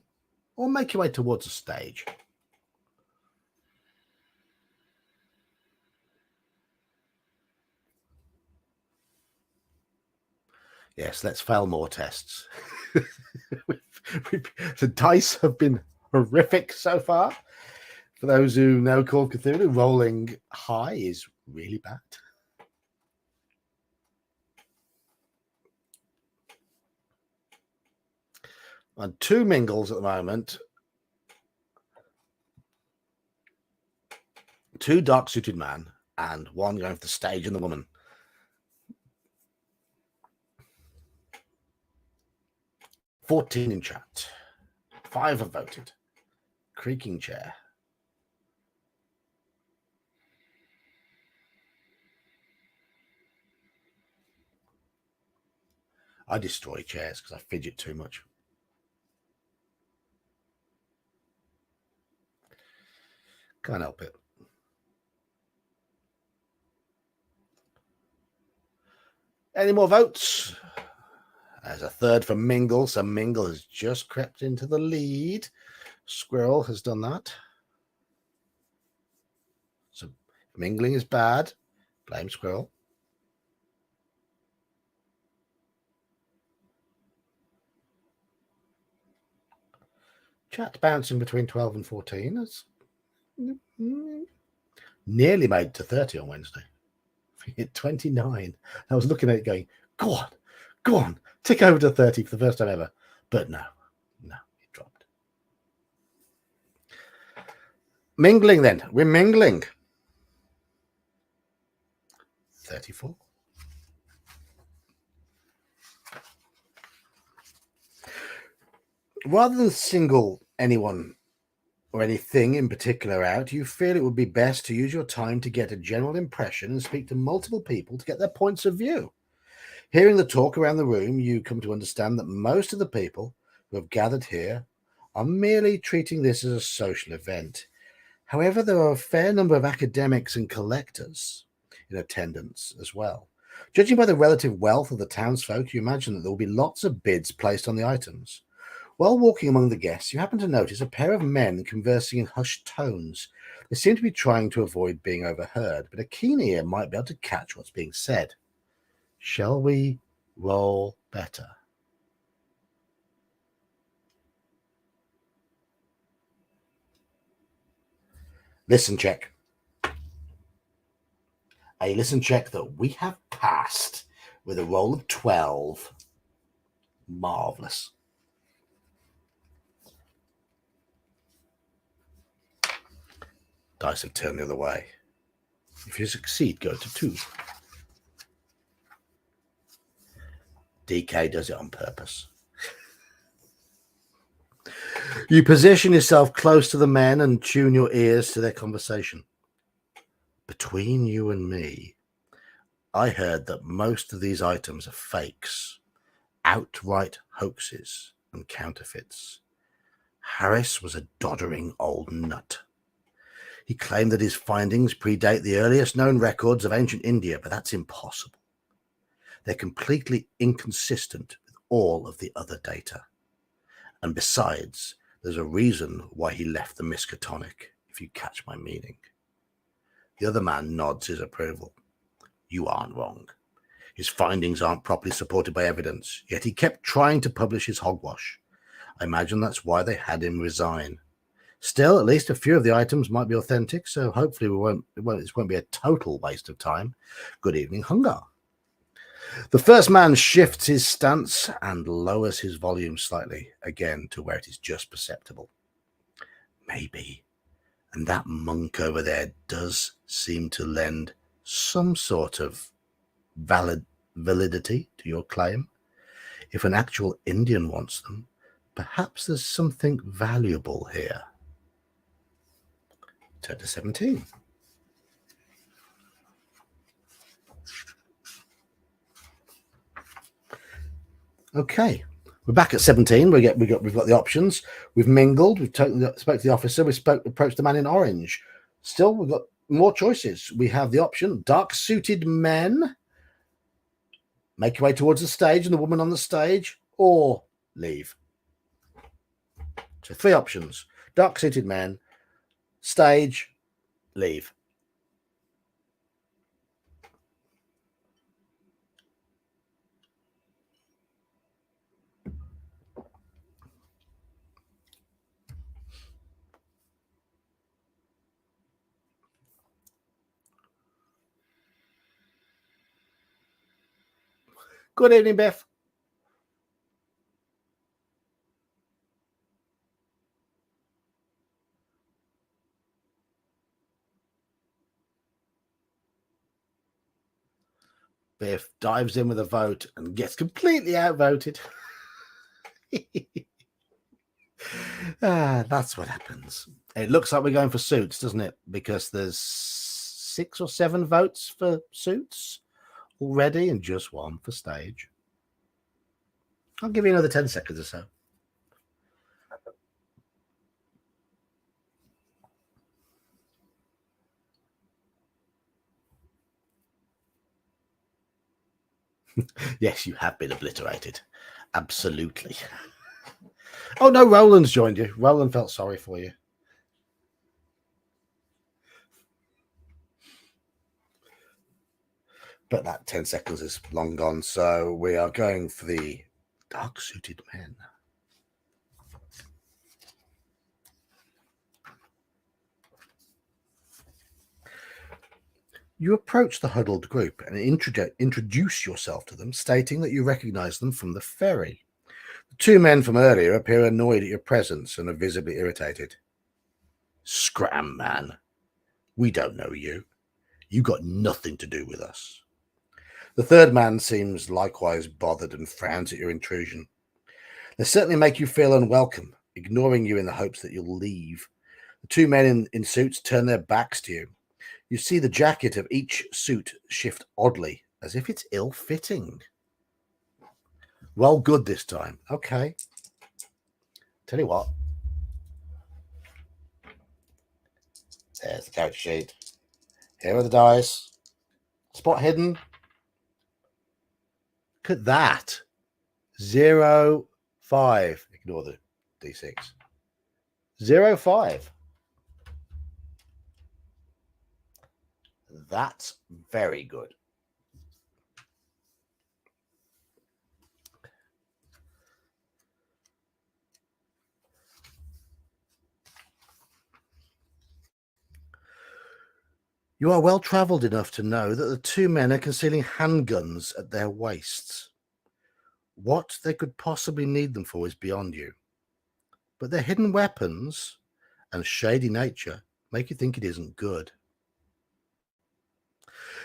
A: or make your way towards the stage. Yes, let's fail more tests. The dice have been horrific so far. For those who know Call of Cthulhu, rolling high is really bad. And 2 mingles at the moment. 2 dark-suited men and 1 going for the stage and the woman. 14 in chat. 5 have voted. Creaking chair. I destroy chairs because I fidget too much. Can't help it. Any more votes? There's a third for Mingle, so Mingle has just crept into the lead. Squirrel has done that. So mingling is bad. Blame Squirrel. Chat bouncing between 12 and 14. It's nearly made to 30 on Wednesday. Hit 29. I was looking at it going, go on, tick over to 30 for the first time ever. But no, it dropped. Mingling then. We're mingling. 34. Rather than single anyone or anything in particular out, you feel it would be best to use your time to get a general impression and speak to multiple people to get their points of view. Hearing the talk around the room, you come to understand that most of the people who have gathered here are merely treating this as a social event. However, there are a fair number of academics and collectors in attendance as well. Judging by the relative wealth of the townsfolk, you imagine that there will be lots of bids placed on the items. While walking among the guests, you happen to notice a pair of men conversing in hushed tones. They seem to be trying to avoid being overheard, but a keen ear might be able to catch what's being said. Shall we roll better? Listen check. A listen check that we have passed with a roll of 12. Marvelous. Dice have turned the other way. If you succeed, go to 2. DK does it on purpose. You position yourself close to the men and tune your ears to their conversation. Between you and me, I heard that most of these items are fakes, outright hoaxes and counterfeits. Harris was a doddering old nut. He claimed that his findings predate the earliest known records of ancient India, but that's impossible. They're completely inconsistent with all of the other data. And besides, there's a reason why he left the Miskatonic, if you catch my meaning. The other man nods his approval. You aren't wrong. His findings aren't properly supported by evidence, yet he kept trying to publish his hogwash. I imagine that's why they had him resign. Still, at least a few of the items might be authentic, so hopefully this won't be a total waste of time. Good evening, Hunger. The first man shifts his stance and lowers his volume slightly, again to where it is just perceptible. Maybe. And that monk over there does seem to lend some sort of validity to your claim. If an actual Indian wants them, perhaps there's something valuable here. Turn to 17. Okay, we're back at 17. We've got the options. We've mingled. We've spoke to the officer. Approached the man in orange. Still, we've got more choices. We have the option: dark-suited men, make your way towards the stage and the woman on the stage, or leave. So 3 options: dark-suited men, stage, leave. Good evening, Beth. Biff dives in with a vote and gets completely outvoted. That's what happens. It looks like we're going for suits, doesn't it? Because there's 6 or 7 votes for suits already and just 1 for stage. I'll give you another 10 seconds or so. Yes, you have been obliterated. Absolutely. Oh, no, Roland's joined you. Roland felt sorry for you. But that 10 seconds is long gone. So we are going for the dark-suited men. You approach the huddled group and introduce yourself to them, stating that you recognize them from the ferry. The 2 men from earlier appear annoyed at your presence and are visibly irritated. Scram, man. We don't know you. You got nothing to do with us. The 3rd man seems likewise bothered and frowns at your intrusion. They certainly make you feel unwelcome, ignoring you in the hopes that you'll leave. The 2 men in suits turn their backs to you. You see the jacket of each suit shift oddly, as if it's ill-fitting. Well, good this time. Okay. Tell you what. There's the character sheet. Here are the dice. Spot hidden. Look at that. 0, 5. Ignore the D6. 0, 5. That's very good. You are well travelled enough to know that the 2 men are concealing handguns at their waists. What they could possibly need them for is beyond you. But their hidden weapons and shady nature make you think it isn't good.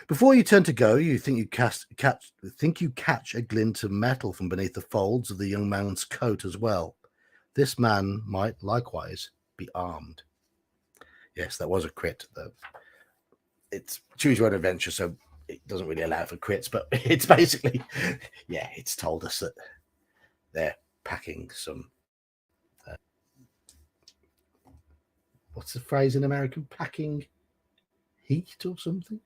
A: Before you turn to go, you think you catch a glint of metal from beneath the folds of the young man's coat as well. This man might likewise be armed. Yes, that was a crit. It's choose your own adventure, so it doesn't really allow for crits, but it's basically, yeah, it's told us that they're packing some. What's the phrase in American? Packing heat or something?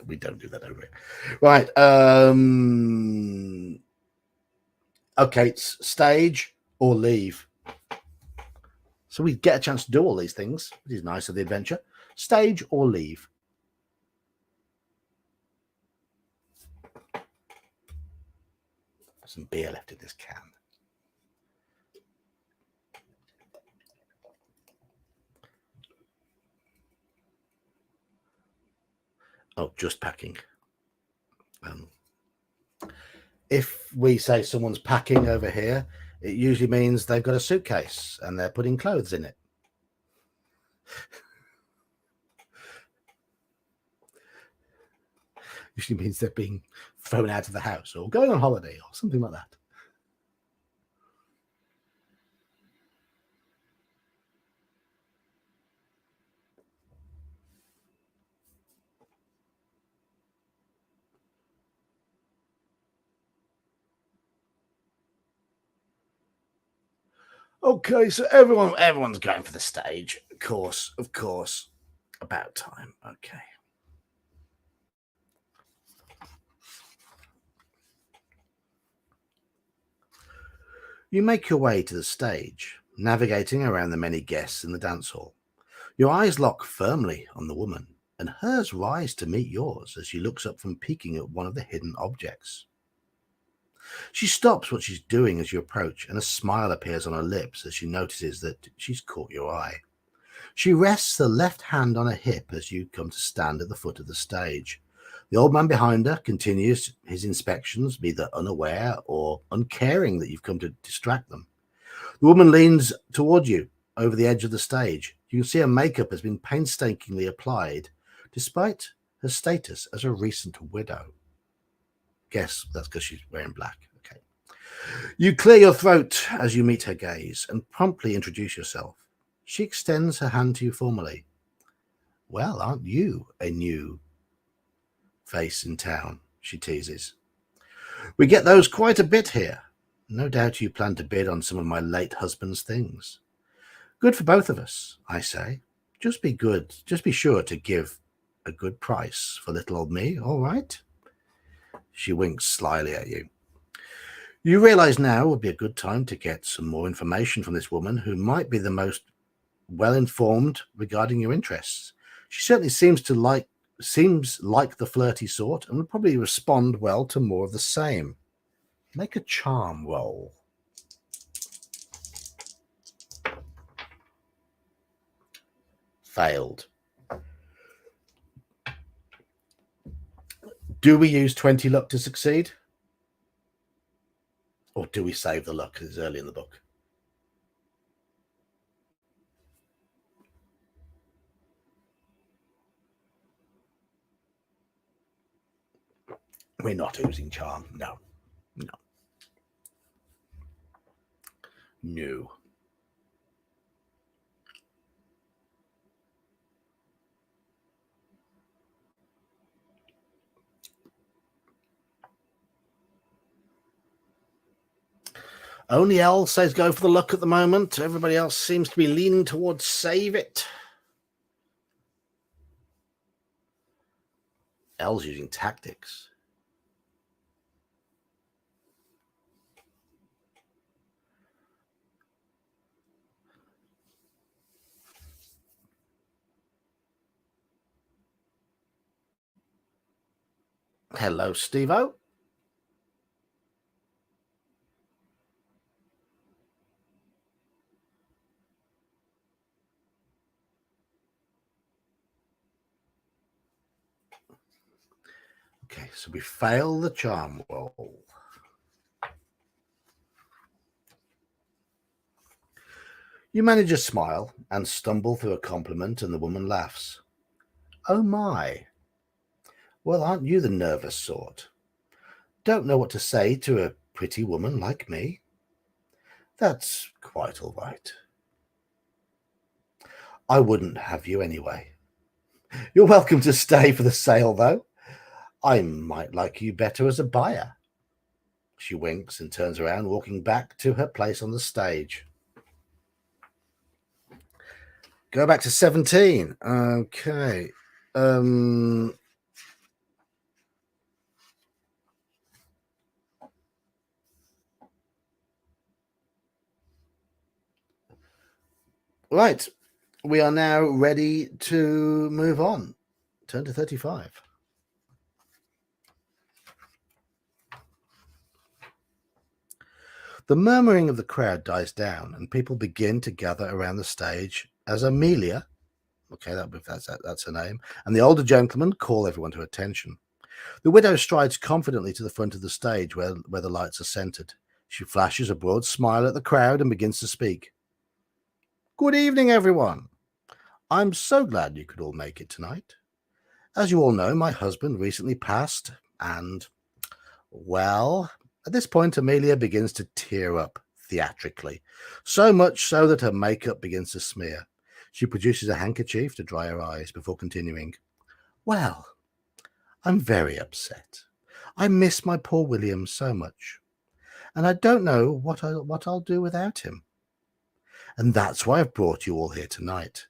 A: We don't do that over here. Right. Okay, it's stage or leave. So we get a chance to do all these things, which is nice of the adventure. Stage or leave. Some beer left in this can. Oh, just packing. If we say someone's packing over here, it usually means they've got a suitcase and they're putting clothes in it. Usually means they're being thrown out of the house or going on holiday or something like that. Okay, so everyone's going for the stage. Of course. About time. Okay. You make your way to the stage, navigating around the many guests in the dance hall. Your eyes lock firmly on the woman, and hers rise to meet yours as she looks up from peeking at one of the hidden objects. She stops what she's doing as you approach, and a smile appears on her lips as she notices that she's caught your eye. She rests her left hand on her hip as you come to stand at the foot of the stage. The old man behind her continues his inspections, either unaware or uncaring that you've come to distract them. The woman leans toward you over the edge of the stage. You can see her makeup has been painstakingly applied, despite her status as a recent widow. Guess that's because she's wearing black. Okay. You clear your throat as you meet her gaze and promptly introduce yourself. She extends her hand to you formally. Well, aren't you a new face in town? She teases. We get those quite a bit here. No doubt you plan to bid on some of my late husband's things. Good for both of us, I say. Just be sure to give a good price for little old me, all right? She winks slyly at you. You realize now would be a good time to get some more information from this woman who might be the most well-informed regarding your interests. She certainly seems like the flirty sort and would probably respond well to more of the same. Make a charm roll. Failed. Do we use 20 luck to succeed? Or do we save the luck? It's early in the book. We're not using charm. No. Only Elle says go for the luck at the moment. Everybody else seems to be leaning towards save it. Elle's using tactics. Hello, Steve-O. Okay, so we fail the charm roll. You manage a smile and stumble through a compliment, and the woman laughs. Oh my. Well, aren't you the nervous sort? Don't know what to say to a pretty woman like me? That's quite all right. I wouldn't have you anyway. You're welcome to stay for the sale, though. I might like you better as a buyer. She winks and turns around, walking back to her place on the stage. Go back to 17. Okay. Right. We are now ready to move on. Turn to 35. The murmuring of the crowd dies down and people begin to gather around the stage as Amelia, Okay, that's her name. And the older gentlemen call everyone to attention. The widow strides confidently to the front of the stage where the lights are centered. She flashes a broad smile at the crowd and begins to speak. Good evening, everyone. I'm so glad you could all make it tonight. As you all know, my husband recently passed, and, well, at this point, Amelia begins to tear up theatrically, so much so that her makeup begins to smear. She produces a handkerchief to dry her eyes before continuing. Well, I'm very upset. I miss my poor William so much, and I don't know what I'll do without him. And that's why I've brought you all here tonight.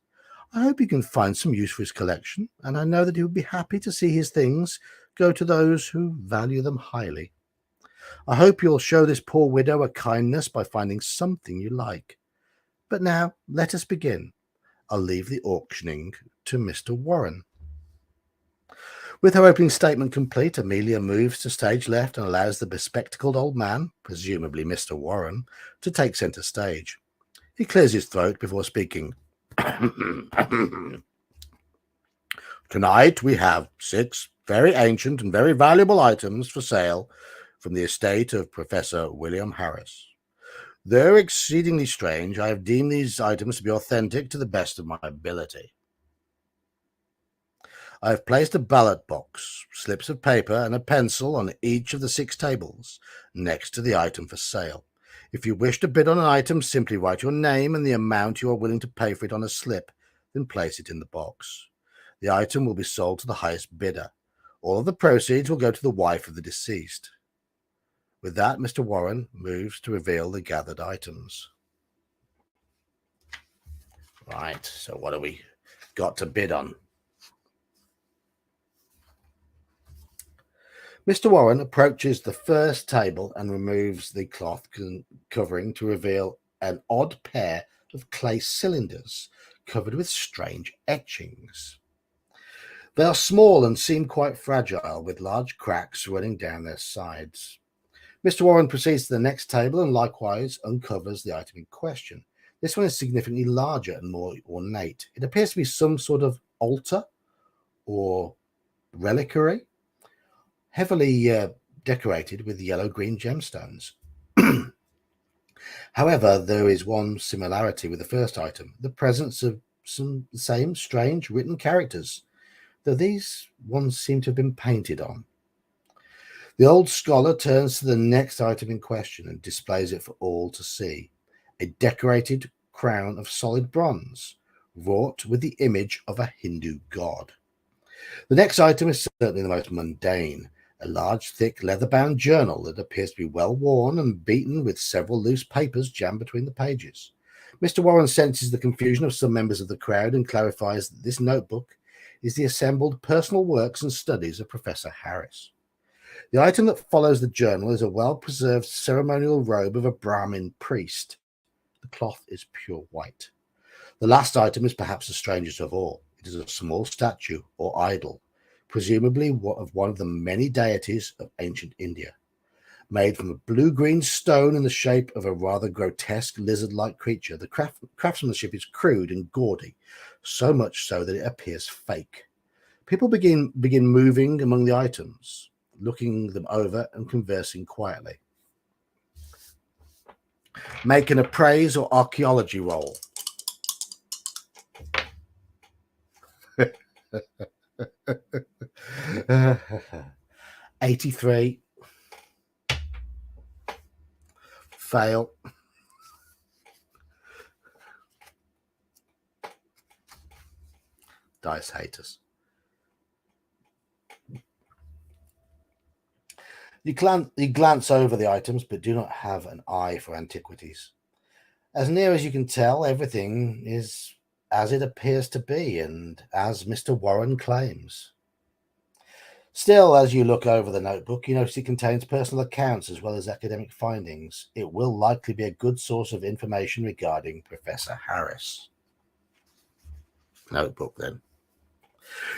A: I hope you can find some use for his collection, and I know that he would be happy to see his things go to those who value them highly. I hope you'll show this poor widow a kindness by finding something you like. But now, let us begin. I'll leave the auctioning to Mr. Warren. With her opening statement complete, Amelia moves to stage left and allows the bespectacled old man, presumably Mr. Warren, to take centre stage. He clears his throat before speaking. Tonight we have 6 very ancient and very valuable items for sale from the estate of Professor William Harris. Though exceedingly strange, I have deemed these items to be authentic to the best of my ability. I have placed a ballot box, slips of paper, and a pencil on each of the 6 tables next to the item for sale. If you wish to bid on an item, simply write your name and the amount you are willing to pay for it on a slip, then place it in the box. The item will be sold to the highest bidder. All of the proceeds will go to the wife of the deceased. With that, Mr. Warren moves to reveal the gathered items. Right, so what have we got to bid on? Mr. Warren approaches the first table and removes the cloth covering to reveal an odd pair of clay cylinders covered with strange etchings. They are small and seem quite fragile, with large cracks running down their sides. Mr. Warren proceeds to the next table and likewise uncovers the item in question. This one is significantly larger and more ornate. It appears to be some sort of altar or reliquary, heavily decorated with yellow-green gemstones. However, there is one similarity with the first item, the presence of some same strange written characters, though these ones seem to have been painted on. The old scholar turns to the next item in question and displays it for all to see, a decorated crown of solid bronze, wrought with the image of a Hindu god. The next item is certainly the most mundane, a large, thick, leather-bound journal that appears to be well worn and beaten with several loose papers jammed between the pages. Mr. Warren senses the confusion of some members of the crowd and clarifies that this notebook is the assembled personal works and studies of Professor Harris. The item that follows the journal is a well-preserved ceremonial robe of a Brahmin priest. The cloth is pure white. The last item is perhaps the strangest of all. It is a small statue or idol, presumably of one of the many deities of ancient India, made from a blue-green stone in the shape of a rather grotesque lizard-like creature. The craftsmanship is crude and gaudy, so much so that it appears fake. People begin moving among the items, looking them over and conversing quietly. Make an appraise or archaeology roll. 83. Fail. Dice haters. You glance over the items, but do not have an eye for antiquities. As near as you can tell, everything is as it appears to be, and as Mr. Warren claims. Still, as you look over the notebook, you notice it contains personal accounts as well as academic findings. It will likely be a good source of information regarding Professor Harris. Notebook, then.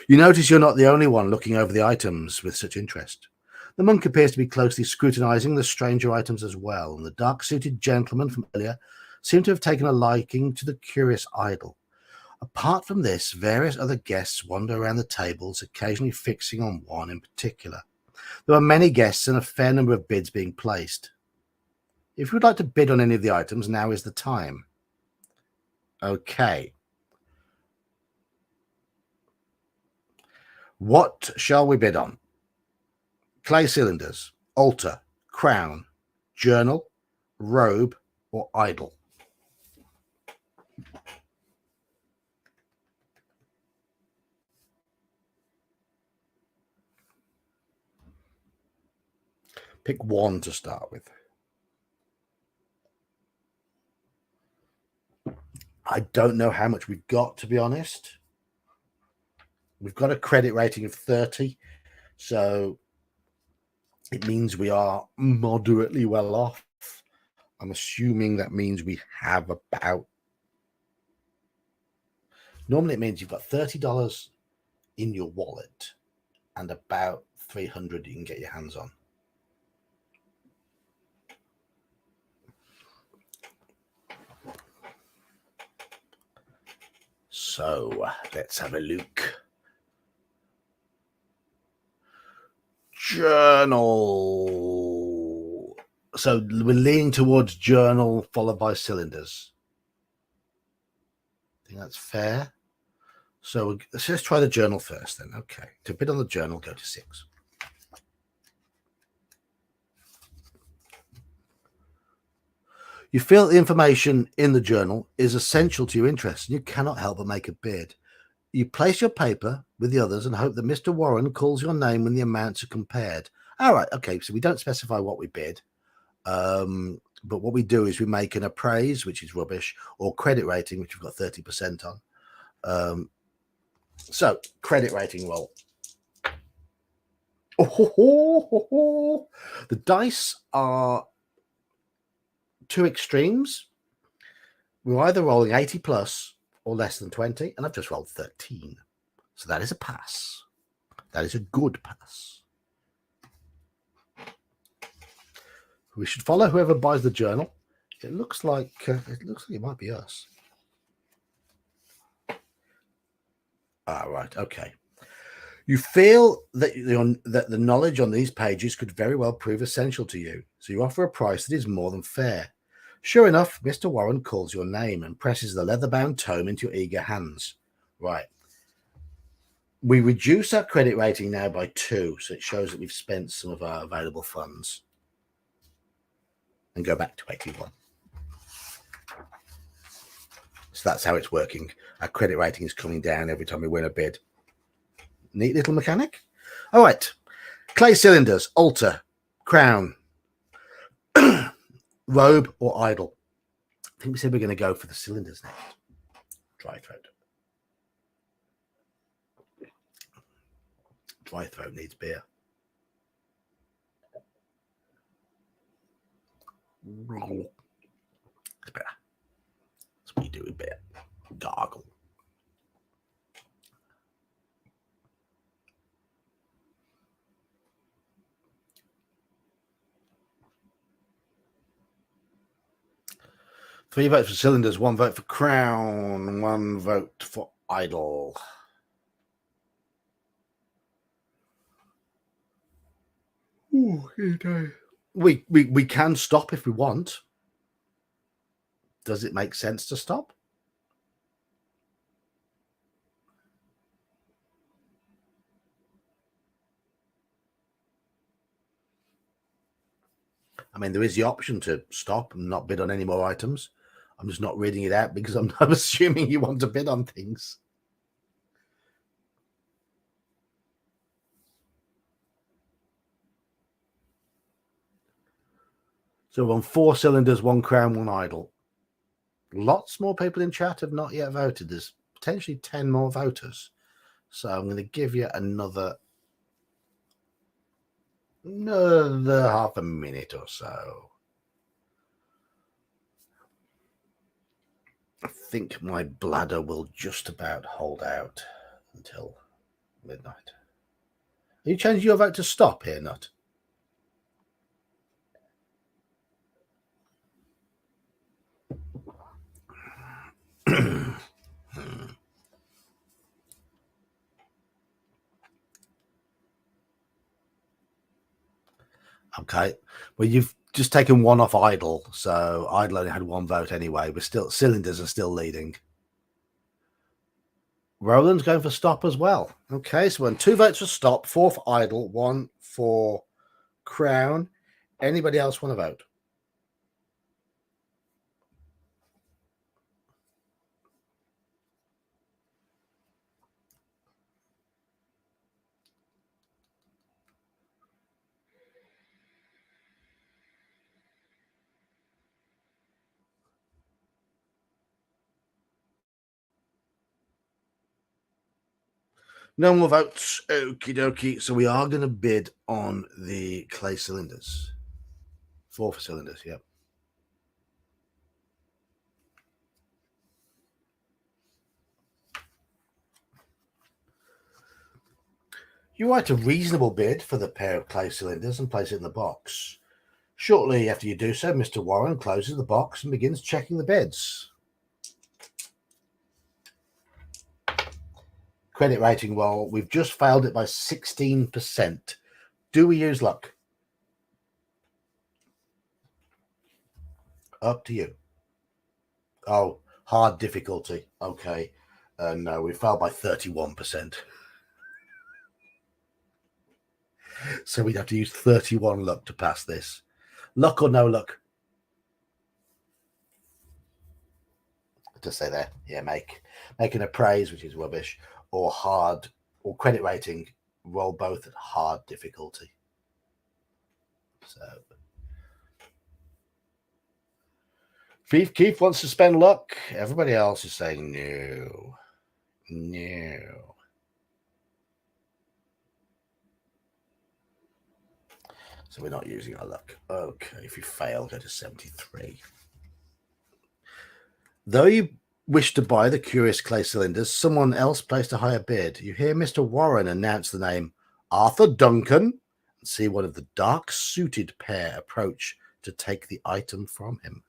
A: You notice you're not the only one looking over the items with such interest. The monk appears to be closely scrutinizing the stranger items as well, and the dark-suited gentleman from earlier seemed to have taken a liking to the curious idol. Apart from this, various other guests wander around the tables, occasionally fixing on one in particular. There are many guests and a fair number of bids being placed. If you would like to bid on any of the items, now is the time. Okay. What shall we bid on? Clay cylinders, altar, crown, journal, robe, or idol? Pick one to start with. I don't know how much we've got, to be honest. We've got a credit rating of 30, so it means we are moderately well off. I'm assuming that means we have about... Normally it means you've got $30 in your wallet and about 300 you can get your hands on. So let's have a look. Journal. So we're leaning towards journal followed by cylinders. I think that's fair. So let's just try the journal first then. Okay. To bid on the journal, go to 6. You feel the information in the journal is essential to your interests, and you cannot help but make a bid. You place your paper with the others and hope that Mr. Warren calls your name when the amounts are compared. All right, okay, so we don't specify what we bid, but what we do is we make an appraise, which is rubbish, or credit rating, which we've got 30% on. So, credit rating roll. Oh, the dice are two extremes. We're either rolling 80 plus or less than 20, and I've just rolled 13. So that is a pass. That is a good pass. We should follow whoever buys the journal. It looks like it might be us. Ah, right. Okay. You feel that the knowledge on these pages could very well prove essential to you, so you offer a price that is more than fair. Sure enough, Mr. Warren calls your name and presses the leather-bound tome into your eager hands. Right. We reduce our credit rating now by 2, so it shows that we've spent some of our available funds. And go back to 81. So that's how it's working. Our credit rating is coming down every time we win a bid. Neat little mechanic. All right. Clay cylinders, altar, crown, robe, or idol. I think we said we're going to go for the cylinders next. Dry throat. Dry throat needs beer. It's better. That's what you do with beer. Gargle. Three votes for cylinders, 1 vote for crown, 1 vote for idol. Ooh, we can stop if we want. Does it make sense to stop? I mean, there is the option to stop and not bid on any more items. I'm just not reading it out because I'm assuming you want to bid on things. So on 4 cylinders, 1 crown, 1 idol. Lots more people in chat have not yet voted. There's potentially 10 more voters. So I'm going to give you another half a minute or so. I think my bladder will just about hold out until midnight. Are you changing your vote to stop here, Nut? Okay. Well, you've just taken one off Idle, so Idle only had one vote anyway, but still, Cylinders are still leading. Roland's going for Stop as well. Okay, so we're on 2 votes for Stop, 4 for Idle, 1 for Crown. Anybody else want to vote? No more votes. Okie dokie. So we are going to bid on the clay cylinders. 4 for cylinders, yep. You write a reasonable bid for the pair of clay cylinders and place it in the box. Shortly after you do so, Mr. Warren closes the box and begins checking the bids. Credit rating roll. We've just failed it by 16%. Do we use luck? Up to you. Oh, hard difficulty. Okay. No, we failed by 31%. So we'd have to use 31 luck to pass this. Luck or no luck? Just say there. Yeah, make an appraise, which is rubbish, or hard, or credit rating. Roll both at hard difficulty. So Keith wants to spend luck. Everybody else is saying no. No. So we're not using our luck. Okay, if you fail, go to 73. Though you wish to buy the curious clay cylinders, someone else placed a higher bid. You hear Mr. Warren announce the name Arthur Duncan and see one of the dark-suited pair approach to take the item from him.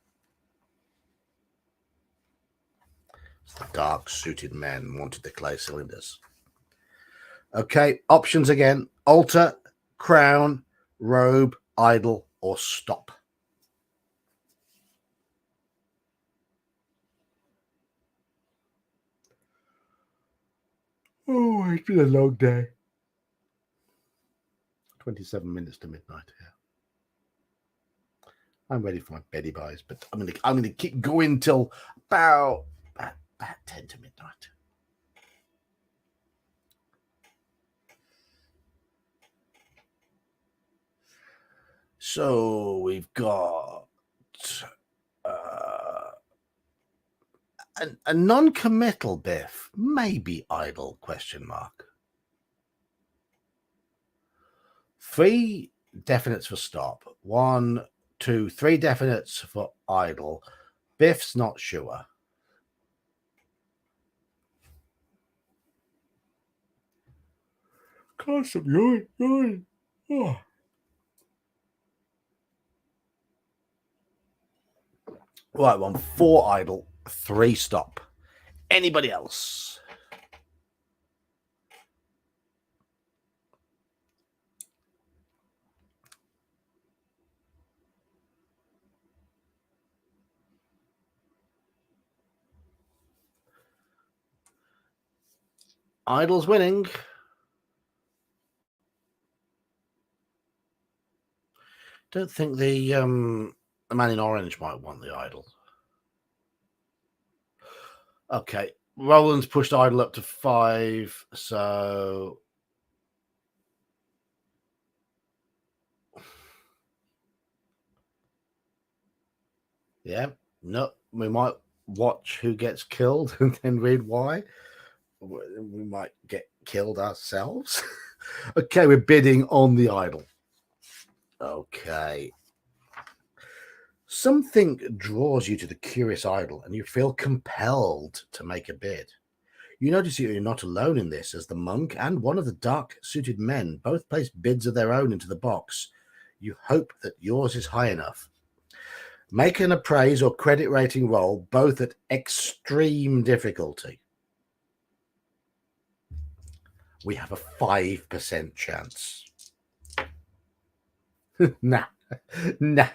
A: The dark-suited men wanted the clay cylinders. Okay, options again. Altar, crown, robe, idle, or stop. Oh, it's been a long day. 27 minutes to midnight, yeah. I'm ready for my Betty buys, but I'm gonna keep going till about 10 to midnight. So we've got a non-committal Biff, maybe idle, question mark. 3 definites for stop. 1, 2, 3 definites for idle. Biff's not sure. Constant yawn. Oh. Right, 1, 4 idle, 3 stop. Anybody else? Idle's winning. Don't think the man in orange might want the idle. Okay, Roland's pushed idle up to 5, so yeah, no, we might watch who gets killed and then read why. We might get killed ourselves. Okay, we're bidding on the idol. Okay. Something draws you to the curious idol and you feel compelled to make a bid. You notice that you're not alone in this, as the monk and one of the dark-suited men both place bids of their own into the box. You hope that yours is high enough. Make an appraise or credit rating roll, both at extreme difficulty. We have a 5% chance. Nah, nah.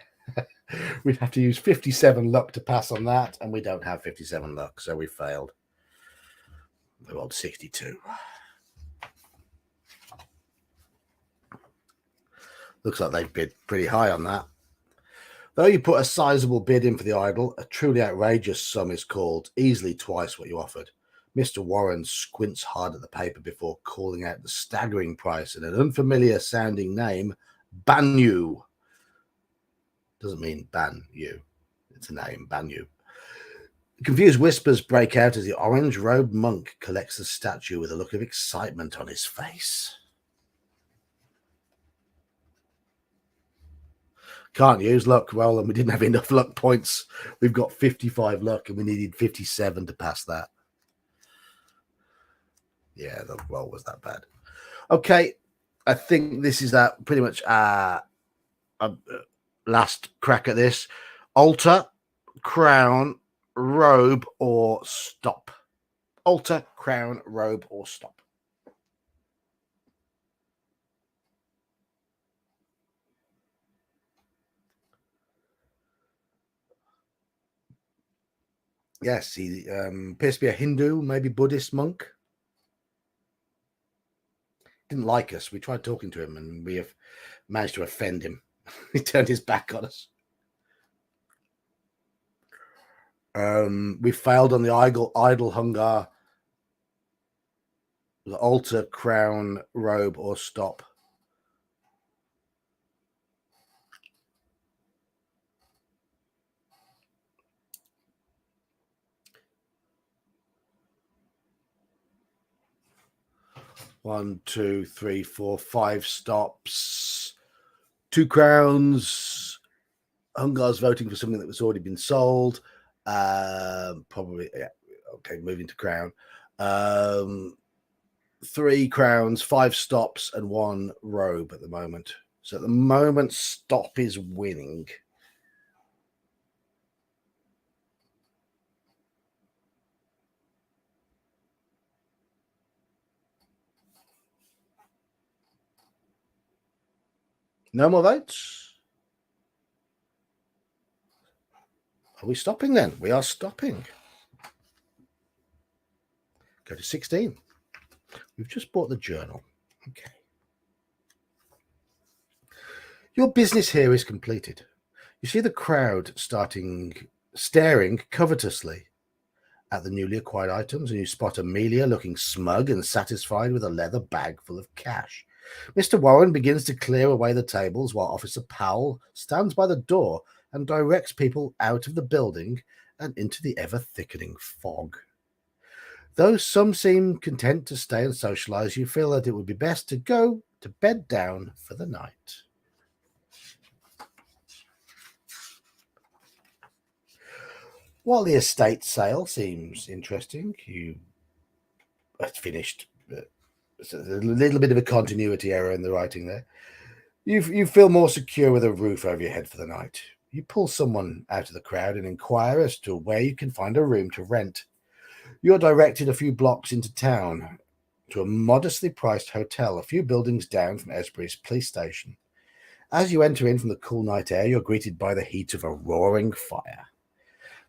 A: We'd have to use 57 luck to pass on that, and we don't have 57 luck, so we failed. We rolled 62. Looks like they've bid pretty high on that. Though you put a sizable bid in for the idol, a truly outrageous sum is called, easily twice what you offered. Mr. Warren squints hard at the paper before calling out the staggering price in an unfamiliar sounding name, Banyu. Doesn't mean ban you. It's a name, Banyu. Confused whispers break out as the orange-robed monk collects the statue with a look of excitement on his face. Can't use luck roll, and we didn't have enough luck points. We've got 55 luck, and we needed 57 to pass that. Yeah, the roll was that bad. Okay, I think this is pretty much last crack at this. Altar, crown, robe, or stop. Altar, crown, robe, or stop. Yes, he appears to be a Hindu, maybe Buddhist monk. Didn't like us. We tried talking to him, and we have managed to offend him. He turned his back on us. We failed on the idol hunger, the altar, crown, robe, or stop. One, two, three, four, 5 stops. 2 crowns. Hungar's voting for something that was already been sold. Probably, yeah. Okay, moving to crown. 3 crowns, 5 stops, and 1 robe at the moment. So at the moment, stop is winning. No more votes? Are we stopping then? We are stopping. Go to 16. We've just bought the journal. Okay. Your business here is completed. You see the crowd staring covetously at the newly acquired items, and you spot Amelia looking smug and satisfied with a leather bag full of cash. Mr. Warren begins to clear away the tables while Officer Powell stands by the door and directs people out of the building and into the ever-thickening fog. Though some seem content to stay and socialize, you feel that it would be best to go to bed down for the night. While the estate sale seems interesting, it's finished. It's a little bit of a continuity error in the writing there. You feel more secure with a roof over your head for the night. You pull someone out of the crowd and inquire as to where you can find a room to rent. You're directed a few blocks into town to a modestly priced hotel a few buildings down from Esbury's police station. As you enter in from the cool night air, you're greeted by the heat of a roaring fire.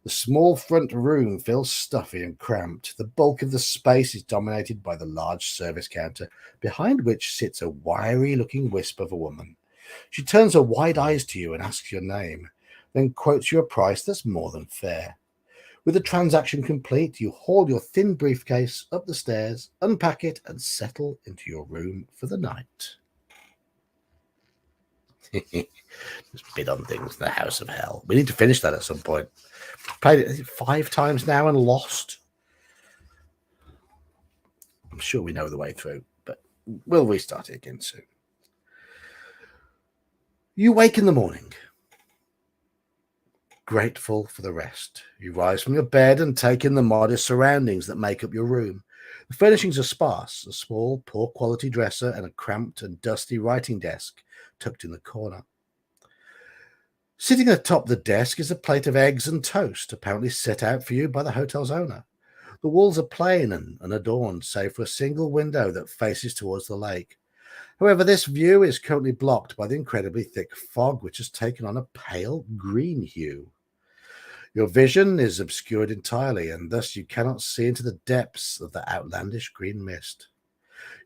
A: The small front room feels stuffy and cramped. The bulk of the space is dominated by the large service counter, behind which sits a wiry-looking wisp of a woman. She turns her wide eyes to you and asks your name, then quotes you a price that's more than fair. With the transaction complete, you haul your thin briefcase up the stairs, unpack it, and settle into your room for the night. Just bid on things in the House of Hell. We need to finish that at some point. Played it 5 times now and lost. I'm sure we know the way through, but we'll restart it again soon. You wake in the morning, grateful for the rest. You rise from your bed and take in the modest surroundings that make up your room. The furnishings are sparse, a small, poor-quality dresser and a cramped and dusty writing desk tucked in the corner. Sitting atop the desk is a plate of eggs and toast, apparently set out for you by the hotel's owner. The walls are plain and unadorned, save for a single window that faces towards the lake. However, this view is currently blocked by the incredibly thick fog, which has taken on a pale green hue. Your vision is obscured entirely, and thus you cannot see into the depths of the outlandish green mist.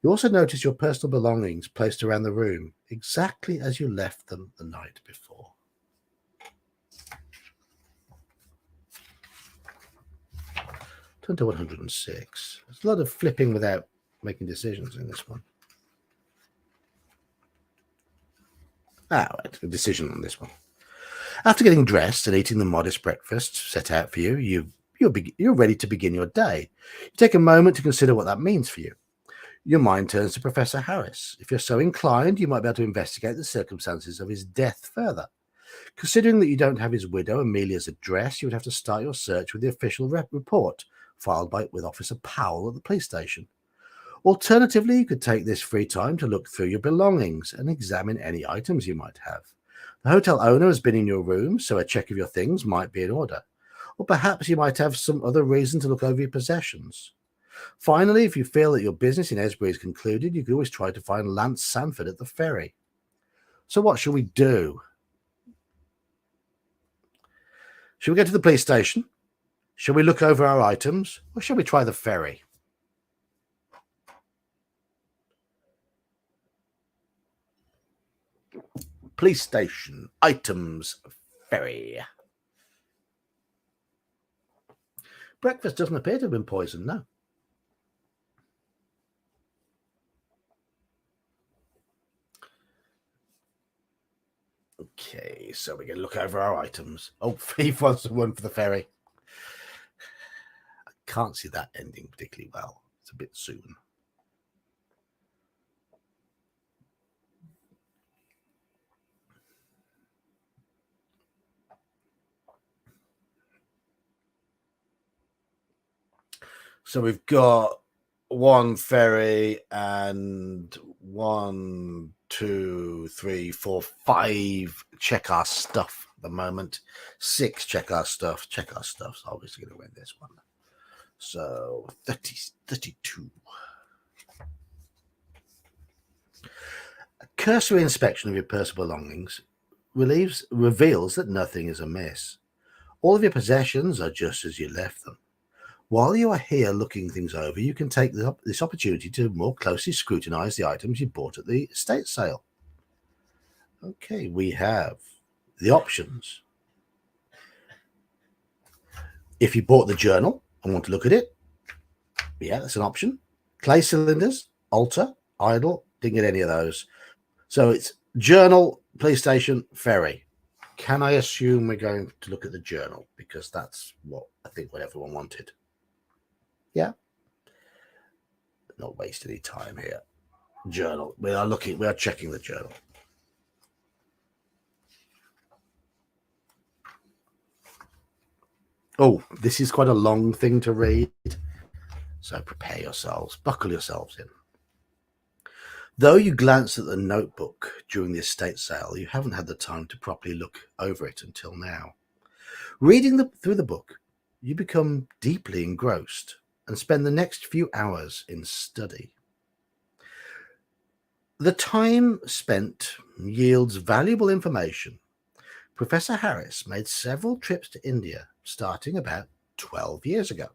A: You also notice your personal belongings placed around the room, exactly as you left them the night before. Turn to 106. There's a lot of flipping without making decisions in this one. Right, a decision on this one. After getting dressed and eating the modest breakfast set out for you, you're ready to begin your day. You take a moment to consider what that means for you. Your mind turns to Professor Harris. If you're so inclined, you might be able to investigate the circumstances of his death further. Considering that you don't have his widow, Amelia's address, you would have to start your search with the official report filed with Officer Powell at the police station. Alternatively, you could take this free time to look through your belongings and examine any items you might have. The hotel owner has been in your room, so a check of your things might be in order. Or perhaps you might have some other reason to look over your possessions. Finally, if you feel that your business in Esbury is concluded, you could always try to find Lance Sanford at the ferry. So what shall we do? Shall we go to the police station? Shall we look over our items? Or shall we try the ferry? Police station, items, ferry. Breakfast doesn't appear to have been poisoned, no. Okay, so we're going to look over our items. Oh, Thief wants the one for the ferry. I can't see that ending particularly well. It's a bit soon. So we've got one ferry and 1, 2, 3, 4, 5 check our stuff at the moment. 6 check our stuff. Check our stuff's obviously going to win this one. So 32. A cursory inspection of your personal belongings reveals that nothing is amiss. All of your possessions are just as you left them. While you are here looking things over, you can take this opportunity to more closely scrutinize the items you bought at the estate sale. Okay, we have the options. If you bought the journal and want to look at it, yeah, that's an option. Clay cylinders, altar, idol, didn't get any of those. So it's journal, police station, ferry. Can I assume we're going to look at the journal? Because that's what everyone wanted. Yeah. Not waste any time here. Journal. We are checking the journal. Oh, this is quite a long thing to read. So prepare yourselves, buckle yourselves in. Though you glanced at the notebook during the estate sale, you haven't had the time to properly look over it until now. Reading through the book, you become deeply engrossed and spend the next few hours in study. The time spent yields valuable information. Professor Harris made several trips to India, starting about 12 years ago.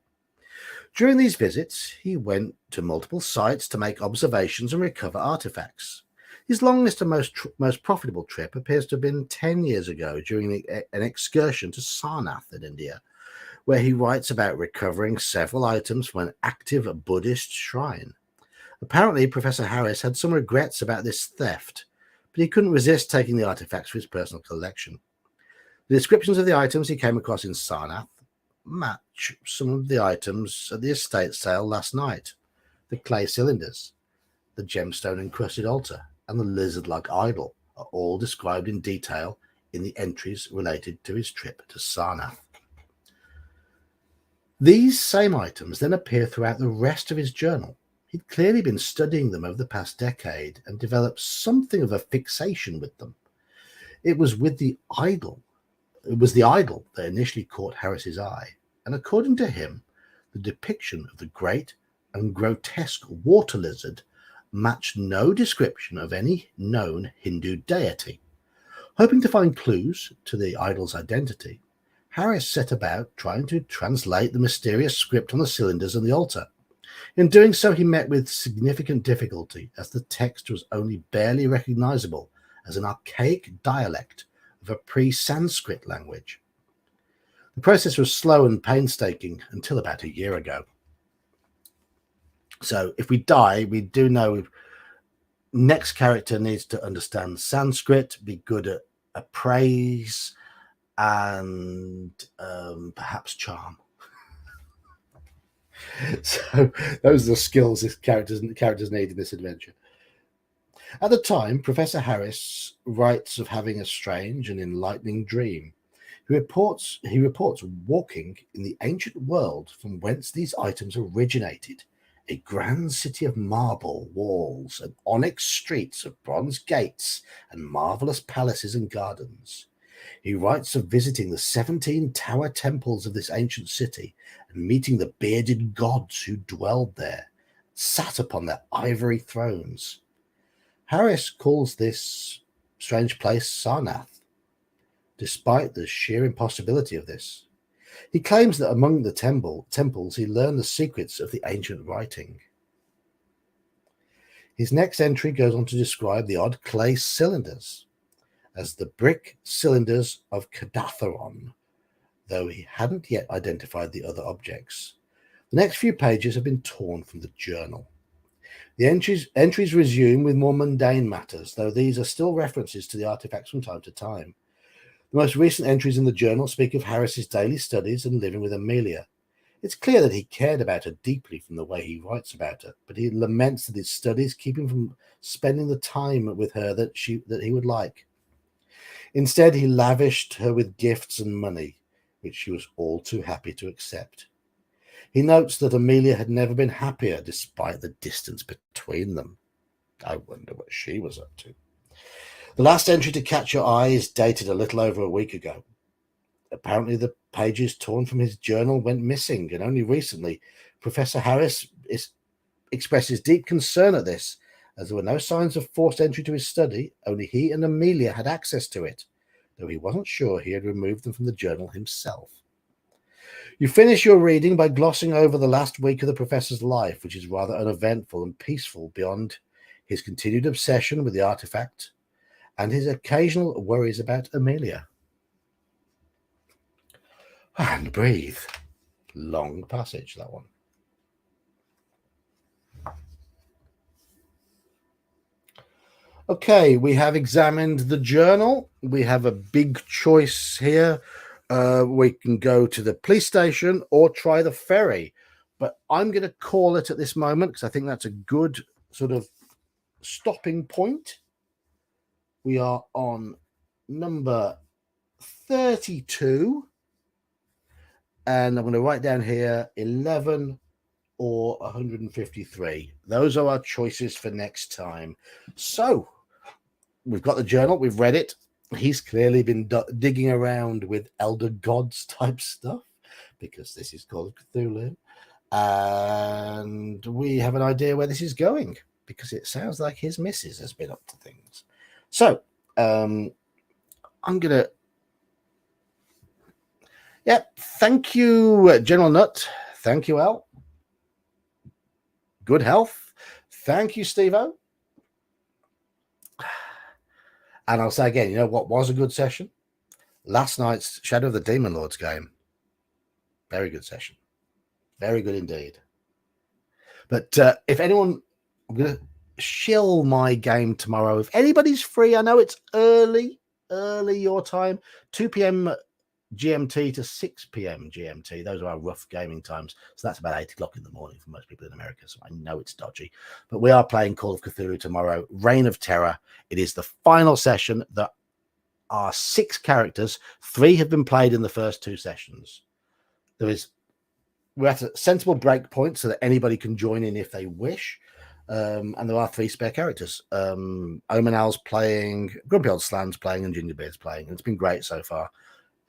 A: During these visits, he went to multiple sites to make observations and recover artifacts. His longest and most profitable trip appears to have been 10 years ago during an excursion to Sarnath in India, where he writes about recovering several items from an active Buddhist shrine. Apparently, Professor Harris had some regrets about this theft, but he couldn't resist taking the artifacts for his personal collection. The descriptions of the items he came across in Sarnath match some of the items at the estate sale last night. The clay cylinders, the gemstone encrusted altar, and the lizard-like idol are all described in detail in the entries related to his trip to Sarnath. These same items then appear throughout the rest of his journal. He'd clearly been studying them over the past decade and developed something of a fixation with them. It was the idol that initially caught Harris's eye, and according to him, the depiction of the great and grotesque water lizard matched no description of any known Hindu deity. Hoping to find clues to the idol's identity, Harris set about trying to translate the mysterious script on the cylinders and the altar. In doing so, he met with significant difficulty, as the text was only barely recognizable as an archaic dialect of a pre-Sanskrit language. The process was slow and painstaking until about a year ago. So if we die, we do know next character needs to understand Sanskrit, be good at appraise, and perhaps charm. So those are the skills this characters need in this adventure. At the time, Professor Harris writes of having a strange and enlightening dream. He reports walking in the ancient world from whence these items originated, a grand city of marble walls and onyx streets of bronze gates and marvelous palaces and gardens. He writes of visiting the 17 tower temples of this ancient city and meeting the bearded gods who dwelled there, sat upon their ivory thrones. Harris calls this strange place Sarnath, despite the sheer impossibility of this. He claims that among the temples he learned the secrets of the ancient writing. His next entry goes on to describe the odd clay cylinders as the brick cylinders of Kadatheron, though he hadn't yet identified the other objects. The next few pages have been torn from the journal. The entries resume with more mundane matters, though these are still references to the artifacts from time to time. The most recent entries in the journal speak of Harris's daily studies and living with Amelia. It's clear that he cared about her deeply from the way he writes about her, but he laments that his studies keep him from spending the time with her that he would like. Instead, he lavished her with gifts and money, which she was all too happy to accept. He notes that Amelia had never been happier despite the distance between them. I wonder what she was up to. The last entry to catch your eye is dated a little over a week ago. Apparently, the pages torn from his journal went missing, and only recently Professor Harris expresses deep concern at this, as there were no signs of forced entry to his study. Only he and Amelia had access to it, though he wasn't sure he had removed them from the journal himself. You finish your reading by glossing over the last week of the professor's life, which is rather uneventful and peaceful beyond his continued obsession with the artifact and his occasional worries about Amelia. And breathe. Long passage, that one. Okay, we have examined the journal. We have a big choice here. We can go to the police station or try the ferry. But I'm going to call it at this moment because I think that's a good sort of stopping point. We are on number 32. And I'm going to write down here 11 or 153. Those are our choices for next time. So we've got the journal. We've read it. He's clearly been digging around with elder gods type stuff because this is Call of Cthulhu. And we have an idea where this is going because it sounds like his missus has been up to things. So I'm going to... thank you, General Nutt. Thank you, Al. Good health. Thank you, Steve-O. And I'll say again, you know what was a good session? Last night's Shadow of the Demon Lords game. Very good session. Very good indeed. But if anyone... I'm going to shill my game tomorrow. If anybody's free, I know it's early your time, 2 p.m. GMT to 6 p.m. GMT. Those are our rough gaming times. So that's about 8 o'clock in the morning for most people in America. So I know it's dodgy. But we are playing Call of Cthulhu tomorrow. Reign of Terror. It is the final session. There are 6 characters. 3 have been played in the first 2 sessions. We're at a sensible break point so that anybody can join in if they wish. And there are 3 spare characters. Omanal's playing, Grumpy Old Slan's playing, and Gingerbeard's playing. And it's been great so far.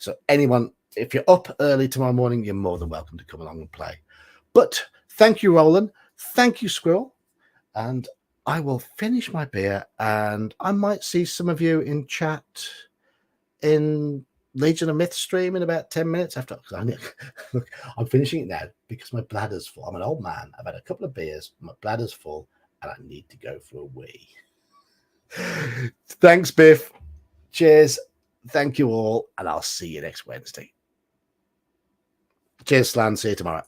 A: So anyone, if you're up early tomorrow morning, you're more than welcome to come along and play. But thank you, Roland. Thank you, Squirrel. And I will finish my beer, and I might see some of you in chat in Legion of Myth stream in about 10 minutes after. Look, I'm finishing it now because my bladder's full. I'm an old man. I've had a couple of beers. My bladder's full, and I need to go for a wee. Thanks, Biff. Cheers. Thank you all, and I'll see you next Wednesday. Cheers, Slan. See you tomorrow.